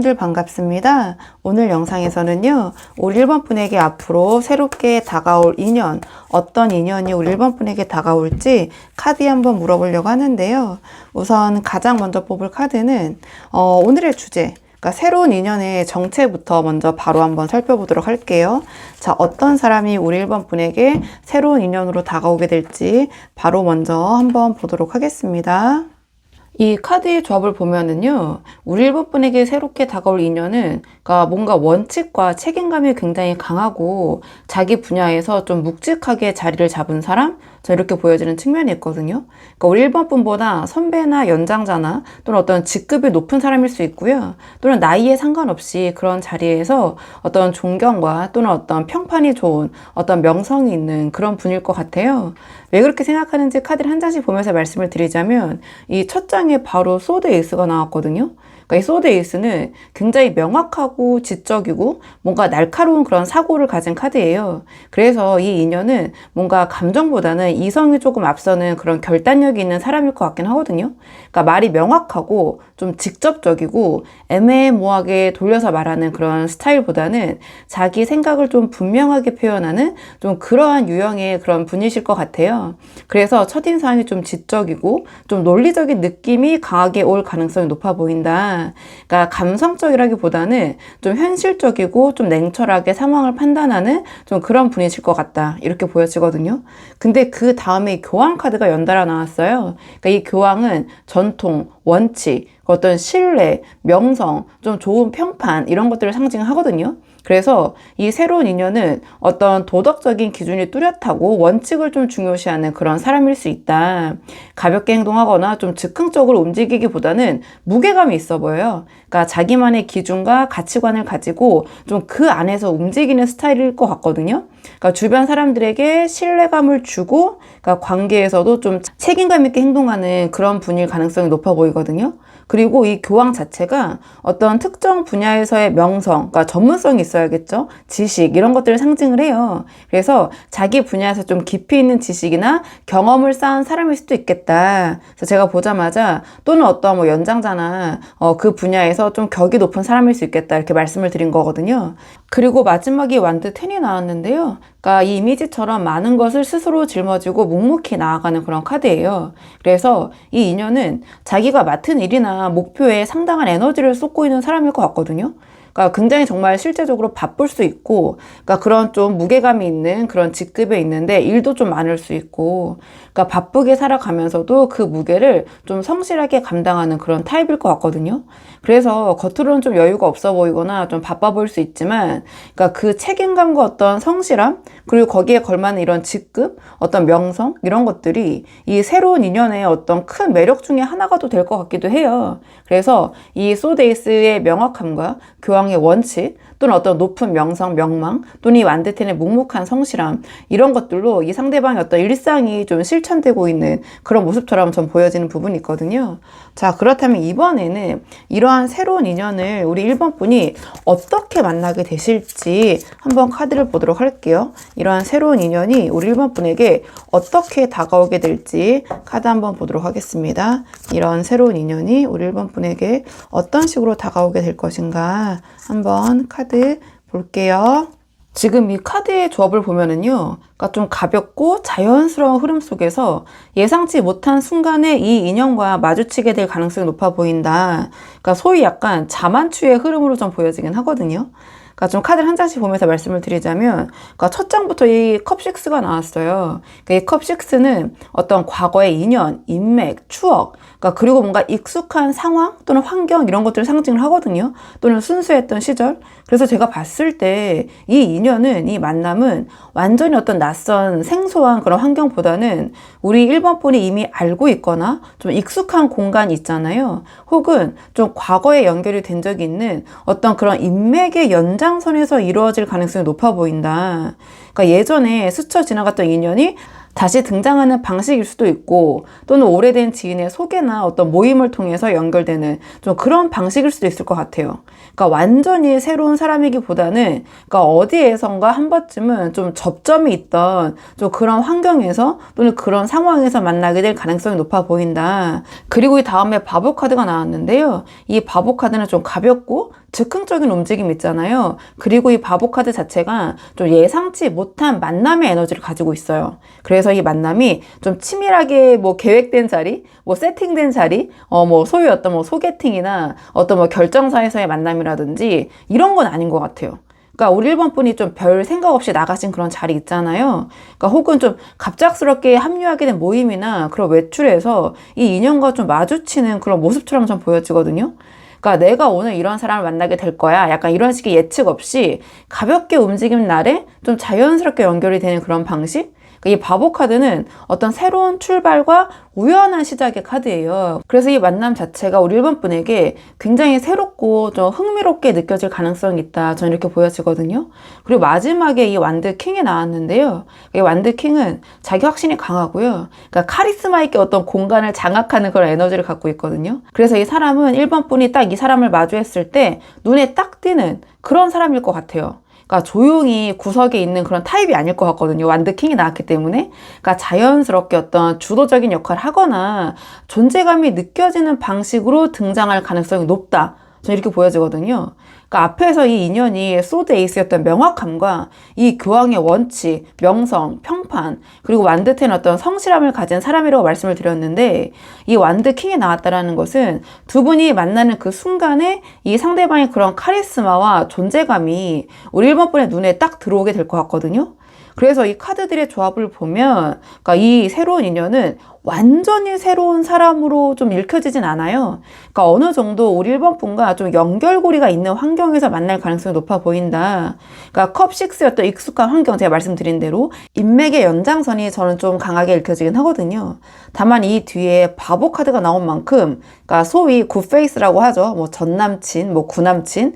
여러분들 반갑습니다. 오늘 영상에서는요, 우리 1번 분에게 앞으로 새롭게 다가올 인연, 어떤 인연이 우리 1번 분에게 다가올지 카드에 한번 물어보려고 하는데요. 우선 가장 먼저 뽑을 카드는 오늘의 주제, 그러니까 새로운 인연의 정체부터 먼저 바로 한번 살펴보도록 할게요. 자, 어떤 사람이 우리 1번 분에게 새로운 인연으로 다가오게 될지 바로 먼저 한번 보도록 하겠습니다. 이 카드의 조합을 보면은요, 우리 1번 분에게 새롭게 다가올 인연은 그러니까 뭔가 원칙과 책임감이 굉장히 강하고 자기 분야에서 좀 묵직하게 자리를 잡은 사람? 저 이렇게 보여지는 측면이 있거든요. 그러니까 우리 1번 분보다 선배나 연장자나 또는 어떤 직급이 높은 사람일 수 있고요. 또는 나이에 상관없이 그런 자리에서 어떤 존경과 또는 어떤 평판이 좋은 어떤 명성이 있는 그런 분일 것 같아요. 왜 그렇게 생각하는지 카드를 한 장씩 보면서 말씀을 드리자면 이 첫 장에 바로 소드 에이스가 나왔거든요. 그러니까 이 소드 에이스는 굉장히 명확하고 지적이고 뭔가 날카로운 그런 사고를 가진 카드예요. 그래서 이 인연은 뭔가 감정보다는 이성이 조금 앞서는 그런 결단력이 있는 사람일 것 같긴 하거든요. 그러니까 말이 명확하고 좀 직접적이고 애매모호하게 돌려서 말하는 그런 스타일보다는 자기 생각을 좀 분명하게 표현하는 좀 그러한 유형의 그런 분이실 것 같아요. 그래서 첫인상이 좀 지적이고 좀 논리적인 느낌이 강하게 올 가능성이 높아 보인다. 그러니까 감성적이라기보다는 좀 현실적이고 좀 냉철하게 상황을 판단하는 좀 그런 분이실 것 같다. 이렇게 보여지거든요. 근데 그 다음에 교황 카드가 연달아 나왔어요. 그러니까 이 교황은 전통, 원칙, 어떤 신뢰, 명성, 좀 좋은 평판 이런 것들을 상징하거든요. 그래서 이 새로운 인연은 어떤 도덕적인 기준이 뚜렷하고 원칙을 좀 중요시하는 그런 사람일 수 있다. 가볍게 행동하거나 좀 즉흥적으로 움직이기보다는 무게감이 있어 보여요. 그러니까 자기만의 기준과 가치관을 가지고 좀 그 안에서 움직이는 스타일일 것 같거든요. 그러니까 주변 사람들에게 신뢰감을 주고 그러니까 관계에서도 좀 책임감 있게 행동하는 그런 분일 가능성이 높아 보이거든요. 그리고 이 교황 자체가 어떤 특정 분야에서의 명성, 그러니까 전문성이 있어야겠죠. 지식 이런 것들을 상징을 해요. 그래서 자기 분야에서 좀 깊이 있는 지식이나 경험을 쌓은 사람일 수도 있겠다. 그래서 제가 보자마자 또는 어떤 뭐 연장자나 그 분야에서 좀 격이 높은 사람일 수 있겠다 이렇게 말씀을 드린 거거든요. 그리고 마지막에 완드 10이 나왔는데요. 그러니까 이 이미지처럼 많은 것을 스스로 짊어지고 묵묵히 나아가는 그런 카드예요. 그래서 이 인연은 자기가 맡은 일이나 목표에 상당한 에너지를 쏟고 있는 사람일 것 같거든요. 그러니까 굉장히 정말 실제적으로 바쁠 수 있고, 그러니까 그런 좀 무게감이 있는 그런 직급에 있는데 일도 좀 많을 수 있고, 그러니까 바쁘게 살아가면서도 그 무게를 좀 성실하게 감당하는 그런 타입일 것 같거든요. 그래서 겉으로는 좀 여유가 없어 보이거나 좀 바빠 보일 수 있지만, 그러니까 그 책임감과 어떤 성실함, 그리고 거기에 걸맞는 이런 직급, 어떤 명성, 이런 것들이 이 새로운 인연의 어떤 큰 매력 중에 하나가 또 될 것 같기도 해요. 그래서 이 소데이스의 명확함과 교황의 원칙, 또는 어떤 높은 명성, 명망, 또는 이 완드텐의 묵묵한 성실함, 이런 것들로 이 상대방의 어떤 일상이 좀 실천되고 있는 그런 모습처럼 좀 보여지는 부분이 있거든요. 자, 그렇다면 이번에는 이러한 새로운 인연을 우리 1번 분이 어떻게 만나게 되실지 한번 카드를 보도록 할게요. 이러한 새로운 인연이 우리 1번 분에게 어떻게 다가오게 될지 카드 한번 보도록 하겠습니다. 이런 새로운 인연이 우리 1번 분에게 어떤 식으로 다가오게 될 것인가 한번 카드 볼게요. 지금 이 카드의 조합을 보면은요, 그러니까 좀 가볍고 자연스러운 흐름 속에서 예상치 못한 순간에 이 인연과 마주치게 될 가능성이 높아 보인다. 그러니까 소위 약간 자만추의 흐름으로 좀 보여지긴 하거든요. 그러니까 좀 카드를 한 장씩 보면서 말씀을 드리자면, 그러니까 첫 장부터 이 컵6가 나왔어요. 그러니까 이 컵6는 어떤 과거의 인연, 인맥, 추억, 그러니까 그리고 뭔가 익숙한 상황 또는 환경 이런 것들을 상징을 하거든요. 또는 순수했던 시절. 그래서 제가 봤을 때 이 인연은, 이 만남은 완전히 어떤 낯선 생소한 그런 환경보다는 우리 1번 분이 이미 알고 있거나 좀 익숙한 공간이 있잖아요. 혹은 좀 과거에 연결이 된 적이 있는 어떤 그런 인맥의 연장선에서 이루어질 가능성이 높아 보인다. 그러니까 예전에 스쳐 지나갔던 인연이 다시 등장하는 방식일 수도 있고, 또는 오래된 지인의 소개나 어떤 모임을 통해서 연결되는 좀 그런 방식일 수도 있을 것 같아요. 그러니까 완전히 새로운 사람이기보다는 그러니까 어디에선가 한 번쯤은 좀 접점이 있던 좀 그런 환경에서 또는 그런 상황에서 만나게 될 가능성이 높아 보인다. 그리고 이 다음에 바보 카드가 나왔는데요. 이 바보 카드는 좀 가볍고 즉흥적인 움직임 있잖아요. 그리고 이 바보 카드 자체가 좀 예상치 못한 만남의 에너지를 가지고 있어요. 그래서 이 만남이 좀 치밀하게 뭐 계획된 자리, 뭐 세팅된 자리, 뭐 소위 어떤 뭐 소개팅이나 어떤 뭐 결정사에서의 만남이라든지 이런 건 아닌 것 같아요. 그러니까 우리 1번 분이 좀 별 생각 없이 나가신 그런 자리 있잖아요. 그러니까 혹은 좀 갑작스럽게 합류하게 된 모임이나 그런 외출에서 이 인연과 좀 마주치는 그런 모습처럼 좀 보여지거든요. 그러니까 내가 오늘 이런 사람을 만나게 될 거야. 약간 이런 식의 예측 없이 가볍게 움직이는 날에 좀 자연스럽게 연결이 되는 그런 방식? 이 바보 카드는 어떤 새로운 출발과 우연한 시작의 카드예요. 그래서 이 만남 자체가 우리 1번 분에게 굉장히 새롭고 좀 흥미롭게 느껴질 가능성이 있다. 저는 이렇게 보여지거든요. 그리고 마지막에 이 완드 킹이 나왔는데요. 이 완드 킹은 자기 확신이 강하고요. 그러니까 카리스마 있게 어떤 공간을 장악하는 그런 에너지를 갖고 있거든요. 그래서 이 사람은 1번 분이 딱 이 사람을 마주했을 때 눈에 딱 띄는 그런 사람일 것 같아요. 그러니까 조용히 구석에 있는 그런 타입이 아닐 것 같거든요. 완드킹이 나왔기 때문에. 그러니까 자연스럽게 어떤 주도적인 역할을 하거나 존재감이 느껴지는 방식으로 등장할 가능성이 높다. 저는 이렇게 보여지거든요. 그러니까 앞에서 이 인연이 소드 에이스였던 명확함과 이 교황의 원칙, 명성, 평판, 그리고 완드텐 어떤 성실함을 가진 사람이라고 말씀을 드렸는데 이 완드 킹이 나왔다라는 것은 두 분이 만나는 그 순간에 이 상대방의 그런 카리스마와 존재감이 우리 1번 분의 눈에 딱 들어오게 될 것 같거든요. 그래서 이 카드들의 조합을 보면 그러니까 이 새로운 인연은 완전히 새로운 사람으로 좀 읽혀지진 않아요. 그러니까 어느 정도 우리 1번 분과 좀 연결고리가 있는 환경에서 만날 가능성이 높아 보인다. 그러니까 컵6였던 익숙한 환경, 제가 말씀드린 대로 인맥의 연장선이 저는 좀 강하게 읽혀지긴 하거든요. 다만 이 뒤에 바보 카드가 나온 만큼 그러니까 소위 굿페이스라고 하죠. 뭐 전남친, 뭐 구남친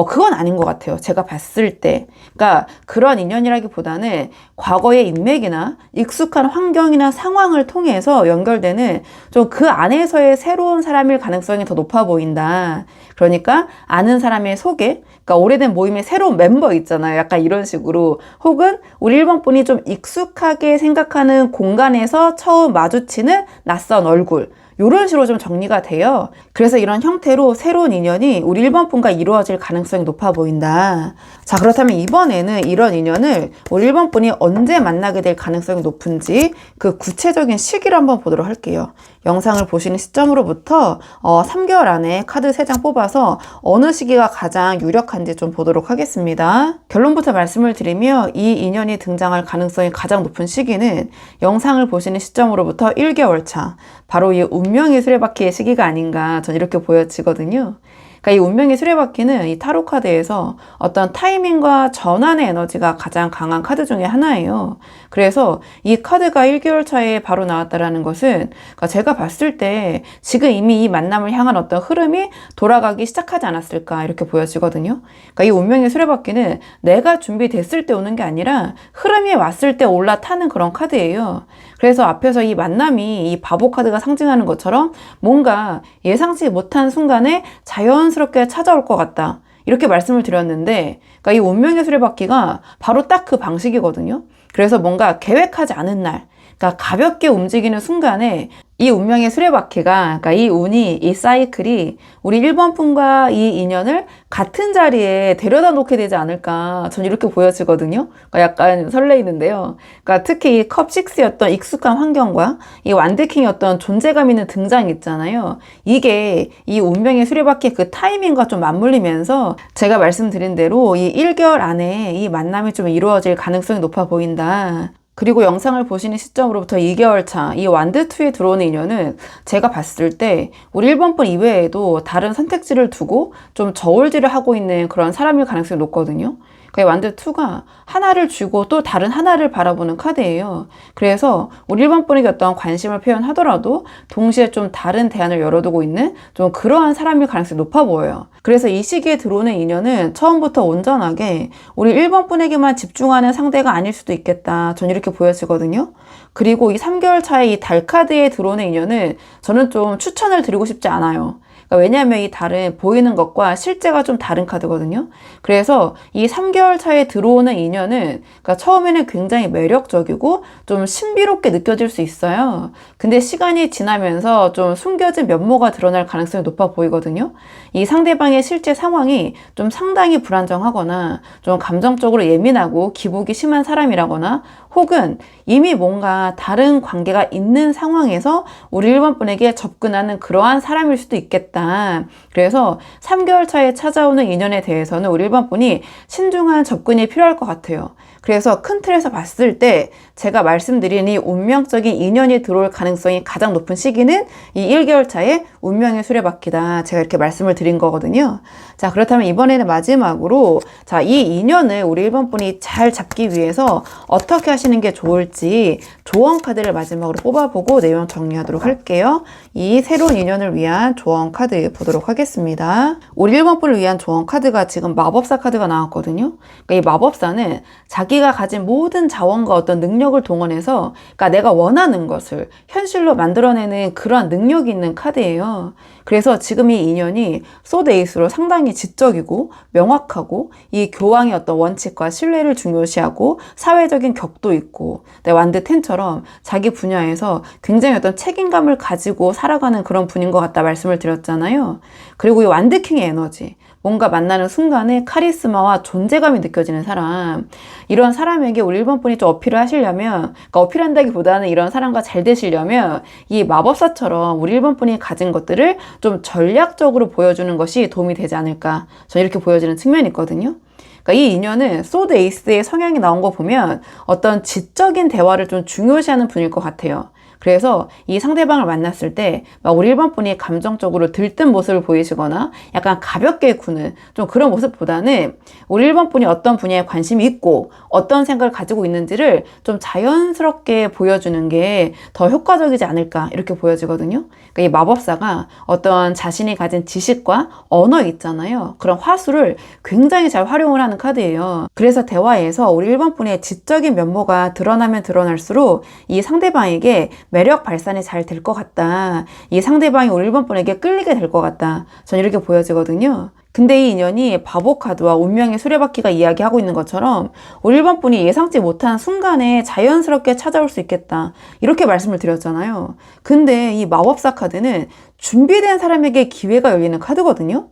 그건 아닌 것 같아요. 제가 봤을 때. 그러니까 그런 인연이라기보다는 과거의 인맥이나 익숙한 환경이나 상황을 통해서 연결되는 좀 그 안에서의 새로운 사람일 가능성이 더 높아 보인다. 그러니까 아는 사람의 소개, 그러니까 오래된 모임의 새로운 멤버 있잖아요. 약간 이런 식으로. 혹은 우리 1번 분이 좀 익숙하게 생각하는 공간에서 처음 마주치는 낯선 얼굴. 이런 식으로 좀 정리가 돼요. 그래서 이런 형태로 새로운 인연이 우리 1번 분과 이루어질 가능성이 높아 보인다. 자, 그렇다면 이번에는 이런 인연을 우리 1번 분이 언제 만나게 될 가능성이 높은지 그 구체적인 시기를 한번 보도록 할게요. 영상을 보시는 시점으로부터 3개월 안에 카드 3장 뽑아서 어느 시기가 가장 유력한지 좀 보도록 하겠습니다. 결론부터 말씀을 드리며 이 인연이 등장할 가능성이 가장 높은 시기는 영상을 보시는 시점으로부터 1개월 차, 바로 이 운명의 수레바퀴의 시기가 아닌가 저는 이렇게 보여지거든요. 그러니까 이 운명의 수레바퀴는 이 타로 카드에서 어떤 타이밍과 전환의 에너지가 가장 강한 카드 중에 하나예요. 그래서 이 카드가 1개월 차에 바로 나왔다라는 것은 그러니까 제가 봤을 때 지금 이미 이 만남을 향한 어떤 흐름이 돌아가기 시작하지 않았을까 이렇게 보여지거든요. 그러니까 이 운명의 수레바퀴는 내가 준비됐을 때 오는 게 아니라 흐름이 왔을 때 올라타는 그런 카드예요. 그래서 앞에서 이 만남이 이 바보 카드가 상징하는 것처럼 뭔가 예상치 못한 순간에 자연스럽게 찾아올 것 같다. 이렇게 말씀을 드렸는데, 그러니까 이 운명의 수레바퀴가 바로 딱 그 방식이거든요. 그래서 뭔가 계획하지 않은 날, 그러니까 가볍게 움직이는 순간에 이 운명의 수레바퀴가, 그러니까 이 운이, 이 사이클이 우리 1번 분과 이 인연을 같은 자리에 데려다 놓게 되지 않을까 전 이렇게 보여지거든요. 그러니까 약간 설레이는데요. 그러니까 특히 이 컵6였던 익숙한 환경과 이 완드킹이었던 존재감 있는 등장 있잖아요. 이게 이 운명의 수레바퀴의 그 타이밍과 좀 맞물리면서 제가 말씀드린 대로 이 1개월 안에 이 만남이 좀 이루어질 가능성이 높아 보인다. 그리고 영상을 보시는 시점으로부터 2개월 차, 이 완드2에 들어오는 인연은 제가 봤을 때 우리 1번 분 이외에도 다른 선택지를 두고 좀 저울질을 하고 있는 그런 사람일 가능성이 높거든요. 그러니까 완드2가 하나를 쥐고 또 다른 하나를 바라보는 카드예요. 그래서 우리 1번 분에게 어떤 관심을 표현하더라도 동시에 좀 다른 대안을 열어두고 있는 좀 그러한 사람일 가능성이 높아 보여요. 그래서 이 시기에 들어오는 인연은 처음부터 온전하게 우리 1번 분에게만 집중하는 상대가 아닐 수도 있겠다. 전 이렇게 보여지거든요. 그리고 이 3개월 차에 이 달 카드에 들어오는 인연은 저는 좀 추천을 드리고 싶지 않아요. 그러니까 왜냐하면 이 달은 보이는 것과 실제가 좀 다른 카드거든요. 그래서 이 3개월 차에 들어오는 인연은 그러니까 처음에는 굉장히 매력적이고 좀 신비롭게 느껴질 수 있어요. 근데 시간이 지나면서 좀 숨겨진 면모가 드러날 가능성이 높아 보이거든요. 이 상대방의 실제 상황이 좀 상당히 불안정하거나 좀 감정적으로 예민하고 기복이 심한 사람이라거나 혹은 이미 뭔가 다른 관계가 있는 상황에서 우리 1번 분에게 접근하는 그러한 사람일 수도 있겠다. 그래서 3개월 차에 찾아오는 인연에 대해서는 우리 1번 분이 신중한 접근이 필요할 것 같아요. 그래서 큰 틀에서 봤을 때 제가 말씀드린 이 운명적인 인연이 들어올 가능성이 가장 높은 시기는 이 1개월 차에 운명의 수레바퀴다. 제가 이렇게 말씀을 드린 거거든요. 자, 그렇다면 이번에는 마지막으로 자, 이 인연을 우리 1번 분이 잘 잡기 위해서 어떻게 하시는 게 좋을지 조언 카드를 마지막으로 뽑아보고 내용 정리하도록 할게요. 이 새로운 인연을 위한 조언 카드 보도록 하겠습니다. 우리 1번 분을 위한 조언 카드가 지금 마법사 카드가 나왔거든요. 그러니까 이 마법사는 자기가 가진 모든 자원과 어떤 능력을 동원해서 그러니까 내가 원하는 것을 현실로 만들어내는 그러한 능력이 있는 카드예요. 그래서 지금 이 인연이 소드 에이스로 상당히 지적이고 명확하고 이 교황의 어떤 원칙과 신뢰를 중요시하고 사회적인 격도 있고 완드 10처럼 자기 분야에서 굉장히 어떤 책임감을 가지고 살아가는 그런 분인 것 같다 말씀을 드렸잖아요. 그리고 이 완드 킹의 에너지 뭔가 만나는 순간에 카리스마와 존재감이 느껴지는 사람 이런 사람에게 우리 1번 분이 좀 어필을 하시려면 그러니까 어필한다기보다는 이런 사람과 잘 되시려면 이 마법사처럼 우리 1번 분이 가진 것들을 좀 전략적으로 보여주는 것이 도움이 되지 않을까 저는 이렇게 보여지는 측면이 있거든요. 그러니까 이 인연은 소드 에이스의 성향이 나온 거 보면 어떤 지적인 대화를 좀 중요시하는 분일 것 같아요. 그래서 이 상대방을 만났을 때 우리 1번 분이 감정적으로 들뜬 모습을 보이시거나 약간 가볍게 구는 좀 그런 모습보다는 우리 1번 분이 어떤 분야에 관심이 있고 어떤 생각을 가지고 있는지를 좀 자연스럽게 보여주는 게 더 효과적이지 않을까 이렇게 보여지거든요. 그러니까 이 마법사가 어떤 자신이 가진 지식과 언어 있잖아요. 그런 화술을 굉장히 잘 활용을 하는 카드예요. 그래서 대화에서 우리 1번 분의 지적인 면모가 드러나면 드러날수록 이 상대방에게 매력 발산이 잘 될 것 같다. 이 상대방이 우리 1번 분에게 끌리게 될 것 같다. 전 이렇게 보여지거든요. 근데 이 인연이 바보 카드와 운명의 수레바퀴가 이야기하고 있는 것처럼 우리 1번 분이 예상치 못한 순간에 자연스럽게 찾아올 수 있겠다. 이렇게 말씀을 드렸잖아요. 근데 이 마법사 카드는 준비된 사람에게 기회가 열리는 카드거든요.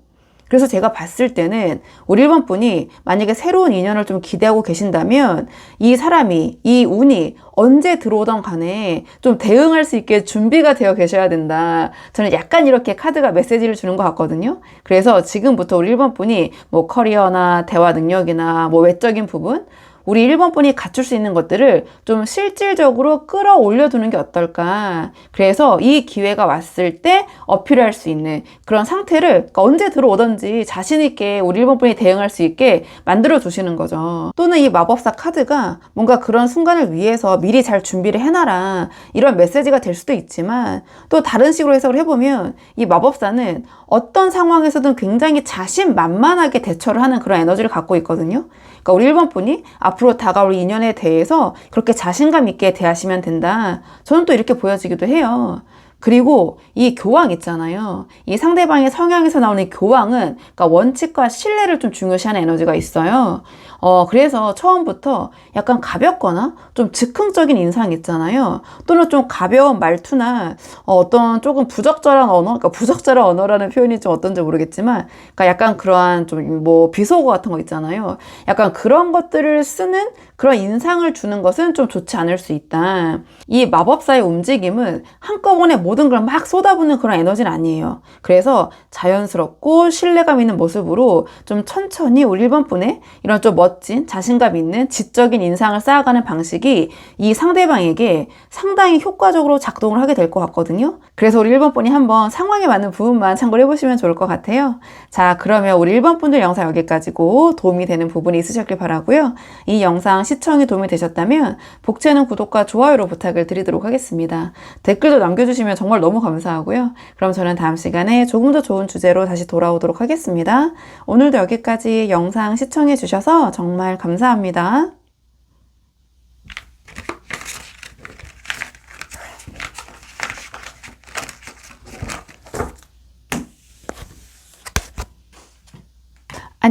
그래서 제가 봤을 때는 우리 1번 분이 만약에 새로운 인연을 좀 기대하고 계신다면 이 사람이, 이 운이 언제 들어오던 간에 좀 대응할 수 있게 준비가 되어 계셔야 된다. 저는 약간 이렇게 카드가 메시지를 주는 것 같거든요. 그래서 지금부터 우리 1번 분이 뭐 커리어나 대화 능력이나 뭐 외적인 부분 우리 1번 분이 갖출 수 있는 것들을 좀 실질적으로 끌어올려 두는 게 어떨까. 그래서 이 기회가 왔을 때 어필할 수 있는 그런 상태를 그러니까 언제 들어오든지 자신 있게 우리 1번 분이 대응할 수 있게 만들어 주시는 거죠. 또는 이 마법사 카드가 뭔가 그런 순간을 위해서 미리 잘 준비를 해놔라. 이런 메시지가 될 수도 있지만 또 다른 식으로 해석을 해보면 이 마법사는 어떤 상황에서든 굉장히 자신만만하게 대처를 하는 그런 에너지를 갖고 있거든요. 그러니까 우리 1번 분이 앞으로 다가올 인연에 대해서 그렇게 자신감 있게 대하시면 된다. 저는 또 이렇게 보여지기도 해요. 그리고 이 교황 있잖아요. 이 상대방의 성향에서 나오는 교황은 그러니까 원칙과 신뢰를 좀 중요시하는 에너지가 있어요. 그래서 처음부터 약간 가볍거나 좀 즉흥적인 인상이 있잖아요. 또는 좀 가벼운 말투나 어떤 조금 부적절한 언어, 그러니까 부적절한 언어라는 표현이 좀 어떤지 모르겠지만, 그러니까 약간 그러한 좀 뭐 비속어 같은 거 있잖아요. 약간 그런 것들을 쓰는 그런 인상을 주는 것은 좀 좋지 않을 수 있다. 이 마법사의 움직임은 한꺼번에 모든 걸 막 쏟아붓는 그런 에너지는 아니에요. 그래서 자연스럽고 신뢰감 있는 모습으로 좀 천천히 우리 1번 분의 이런 좀 멋진 자신감 있는 지적인 인상을 쌓아가는 방식이 이 상대방에게 상당히 효과적으로 작동을 하게 될 것 같거든요. 그래서 우리 1번 분이 한번 상황에 맞는 부분만 참고를 해보시면 좋을 것 같아요. 자, 그러면 우리 1번 분들 영상 여기까지고 도움이 되는 부분이 있으셨길 바라고요. 이 영상 시청이 도움이 되셨다면 복채는 구독과 좋아요로 부탁을 드리도록 하겠습니다. 댓글도 남겨주시면 정말 너무 감사하고요. 그럼 저는 다음 시간에 조금 더 좋은 주제로 다시 돌아오도록 하겠습니다. 오늘도 여기까지 영상 시청해 주셔서 정말 감사합니다.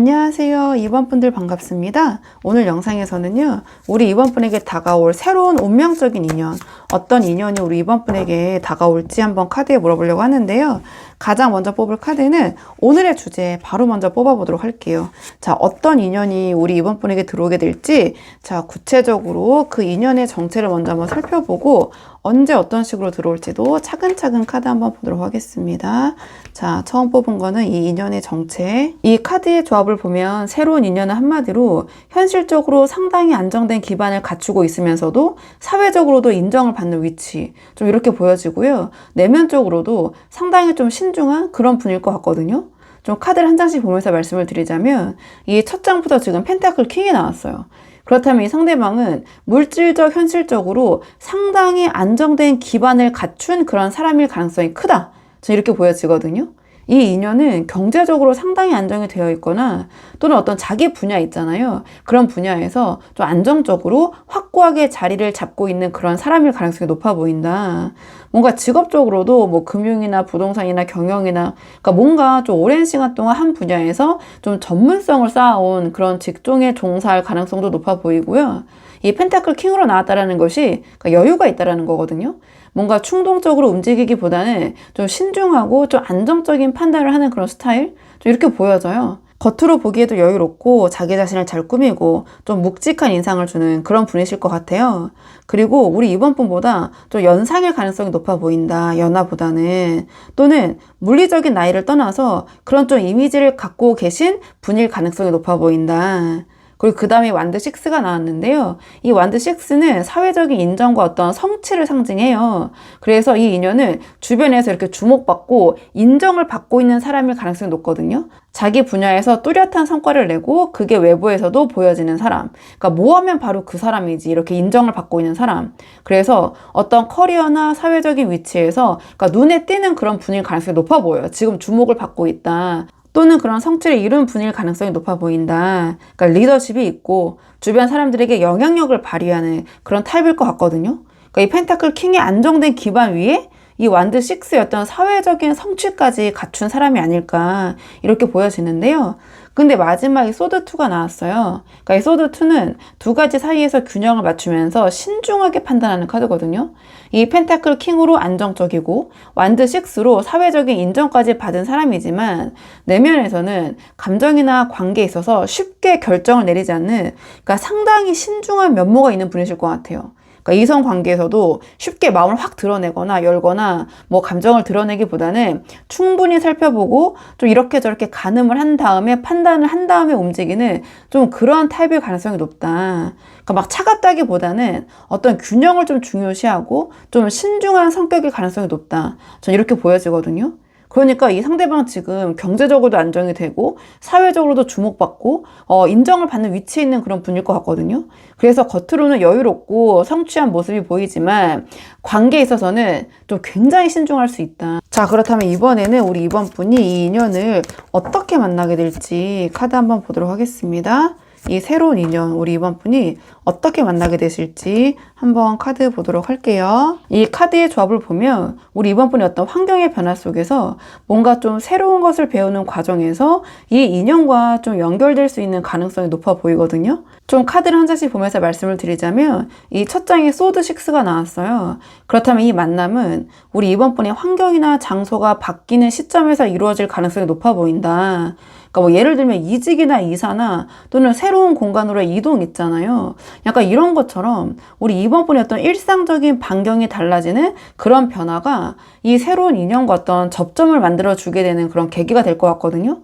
안녕하세요. 2번 분들 반갑습니다. 오늘 영상에서는요, 우리 2번 분에게 다가올 새로운 운명적인 인연, 어떤 인연이 우리 2번 분에게 다가올지 한번 카드에 물어보려고 하는데요. 가장 먼저 뽑을 카드는 오늘의 주제 바로 먼저 뽑아보도록 할게요. 자, 어떤 인연이 우리 2번 분에게 들어오게 될지, 자, 구체적으로 그 인연의 정체를 먼저 한번 살펴보고 언제 어떤 식으로 들어올지도 차근차근 카드 한번 보도록 하겠습니다. 자, 처음 뽑은 거는 이 인연의 정체. 이 카드의 조합을 보면 새로운 인연은 한마디로 현실적으로 상당히 안정된 기반을 갖추고 있으면서도 사회적으로도 인정을 받는 위치, 좀 이렇게 보여지고요. 내면적으로도 상당히 좀 신중한 그런 분일 것 같거든요. 좀 카드를 한 장씩 보면서 말씀을 드리자면 이 첫 장부터 지금 펜타클 킹이 나왔어요. 그렇다면 이 상대방은 물질적, 현실적으로 상당히 안정된 기반을 갖춘 그런 사람일 가능성이 크다. 저는 이렇게 보여지거든요. 이 인연은 경제적으로 상당히 안정이 되어 있거나 또는 어떤 자기 분야 있잖아요. 그런 분야에서 좀 안정적으로 확고하게 자리를 잡고 있는 그런 사람일 가능성이 높아 보인다. 뭔가 직업적으로도 뭐 금융이나 부동산이나 경영이나 그러니까 뭔가 좀 오랜 시간 동안 한 분야에서 좀 전문성을 쌓아온 그런 직종에 종사할 가능성도 높아 보이고요. 이 펜타클 킹으로 나왔다라는 것이 그러니까 여유가 있다라는 거거든요. 뭔가 충동적으로 움직이기보다는 좀 신중하고 좀 안정적인 판단을 하는 그런 스타일? 좀 이렇게 보여져요. 겉으로 보기에도 여유롭고 자기 자신을 잘 꾸미고 좀 묵직한 인상을 주는 그런 분이실 것 같아요. 그리고 우리 이번 분보다 좀 연상일 가능성이 높아 보인다. 연하보다는. 또는 물리적인 나이를 떠나서 그런 좀 이미지를 갖고 계신 분일 가능성이 높아 보인다. 그리고 그 다음에 완드 6가 나왔는데요. 이 완드 6는 사회적인 인정과 어떤 성취를 상징해요. 그래서 이 인연은 주변에서 이렇게 주목받고 인정을 받고 있는 사람일 가능성이 높거든요. 자기 분야에서 뚜렷한 성과를 내고 그게 외부에서도 보여지는 사람. 그러니까 뭐 하면 바로 그 사람이지. 이렇게 인정을 받고 있는 사람. 그래서 어떤 커리어나 사회적인 위치에서 그러니까 눈에 띄는 그런 분일 가능성이 높아 보여요. 지금 주목을 받고 있다. 또는 그런 성취를 이룬 분일 가능성이 높아 보인다. 그러니까 리더십이 있고 주변 사람들에게 영향력을 발휘하는 그런 타입일 것 같거든요. 그러니까 이 펜타클 킹의 안정된 기반 위에 이 완드 6의 어떤 사회적인 성취까지 갖춘 사람이 아닐까 이렇게 보여지는데요. 근데 마지막에 소드2가 나왔어요. 그러니까 이 소드2는 두 가지 사이에서 균형을 맞추면서 신중하게 판단하는 카드거든요. 이 펜타클 킹으로 안정적이고 완드 6로 사회적인 인정까지 받은 사람이지만 내면에서는 감정이나 관계에 있어서 쉽게 결정을 내리지 않는 그러니까 상당히 신중한 면모가 있는 분이실 것 같아요. 그러니까 이성 관계에서도 쉽게 마음을 확 드러내거나 열거나 뭐 감정을 드러내기보다는 충분히 살펴보고 좀 이렇게 저렇게 가늠을 한 다음에 판단을 한 다음에 움직이는 좀 그러한 타입일 가능성이 높다. 그러니까 막 차갑다기보다는 어떤 균형을 좀 중요시하고 좀 신중한 성격일 가능성이 높다. 전 이렇게 보여지거든요. 그러니까 이 상대방 지금 경제적으로도 안정이 되고 사회적으로도 주목받고 인정을 받는 위치에 있는 그런 분일 것 같거든요. 그래서 겉으로는 여유롭고 성취한 모습이 보이지만 관계에 있어서는 좀 굉장히 신중할 수 있다. 자, 그렇다면 이번에는 우리 이번 분이 이 인연을 어떻게 만나게 될지 카드 한번 보도록 하겠습니다. 이 새로운 인연, 우리 이번 분이 어떻게 만나게 되실지 한번 카드 보도록 할게요. 이 카드의 조합을 보면 우리 이번 분이 어떤 환경의 변화 속에서 뭔가 좀 새로운 것을 배우는 과정에서 이 인연과 좀 연결될 수 있는 가능성이 높아 보이거든요. 좀 카드를 한 장씩 보면서 말씀을 드리자면 이 첫 장에 소드 6가 나왔어요. 그렇다면 이 만남은 우리 이번 분의 환경이나 장소가 바뀌는 시점에서 이루어질 가능성이 높아 보인다. 그러니까 뭐 예를 들면 이직이나 이사나 또는 새로운 공간으로의 이동 있잖아요. 약간 이런 것처럼 우리 이번 분의 어떤 일상적인 반경이 달라지는 그런 변화가 이 새로운 인연과 어떤 접점을 만들어주게 되는 그런 계기가 될 것 같거든요.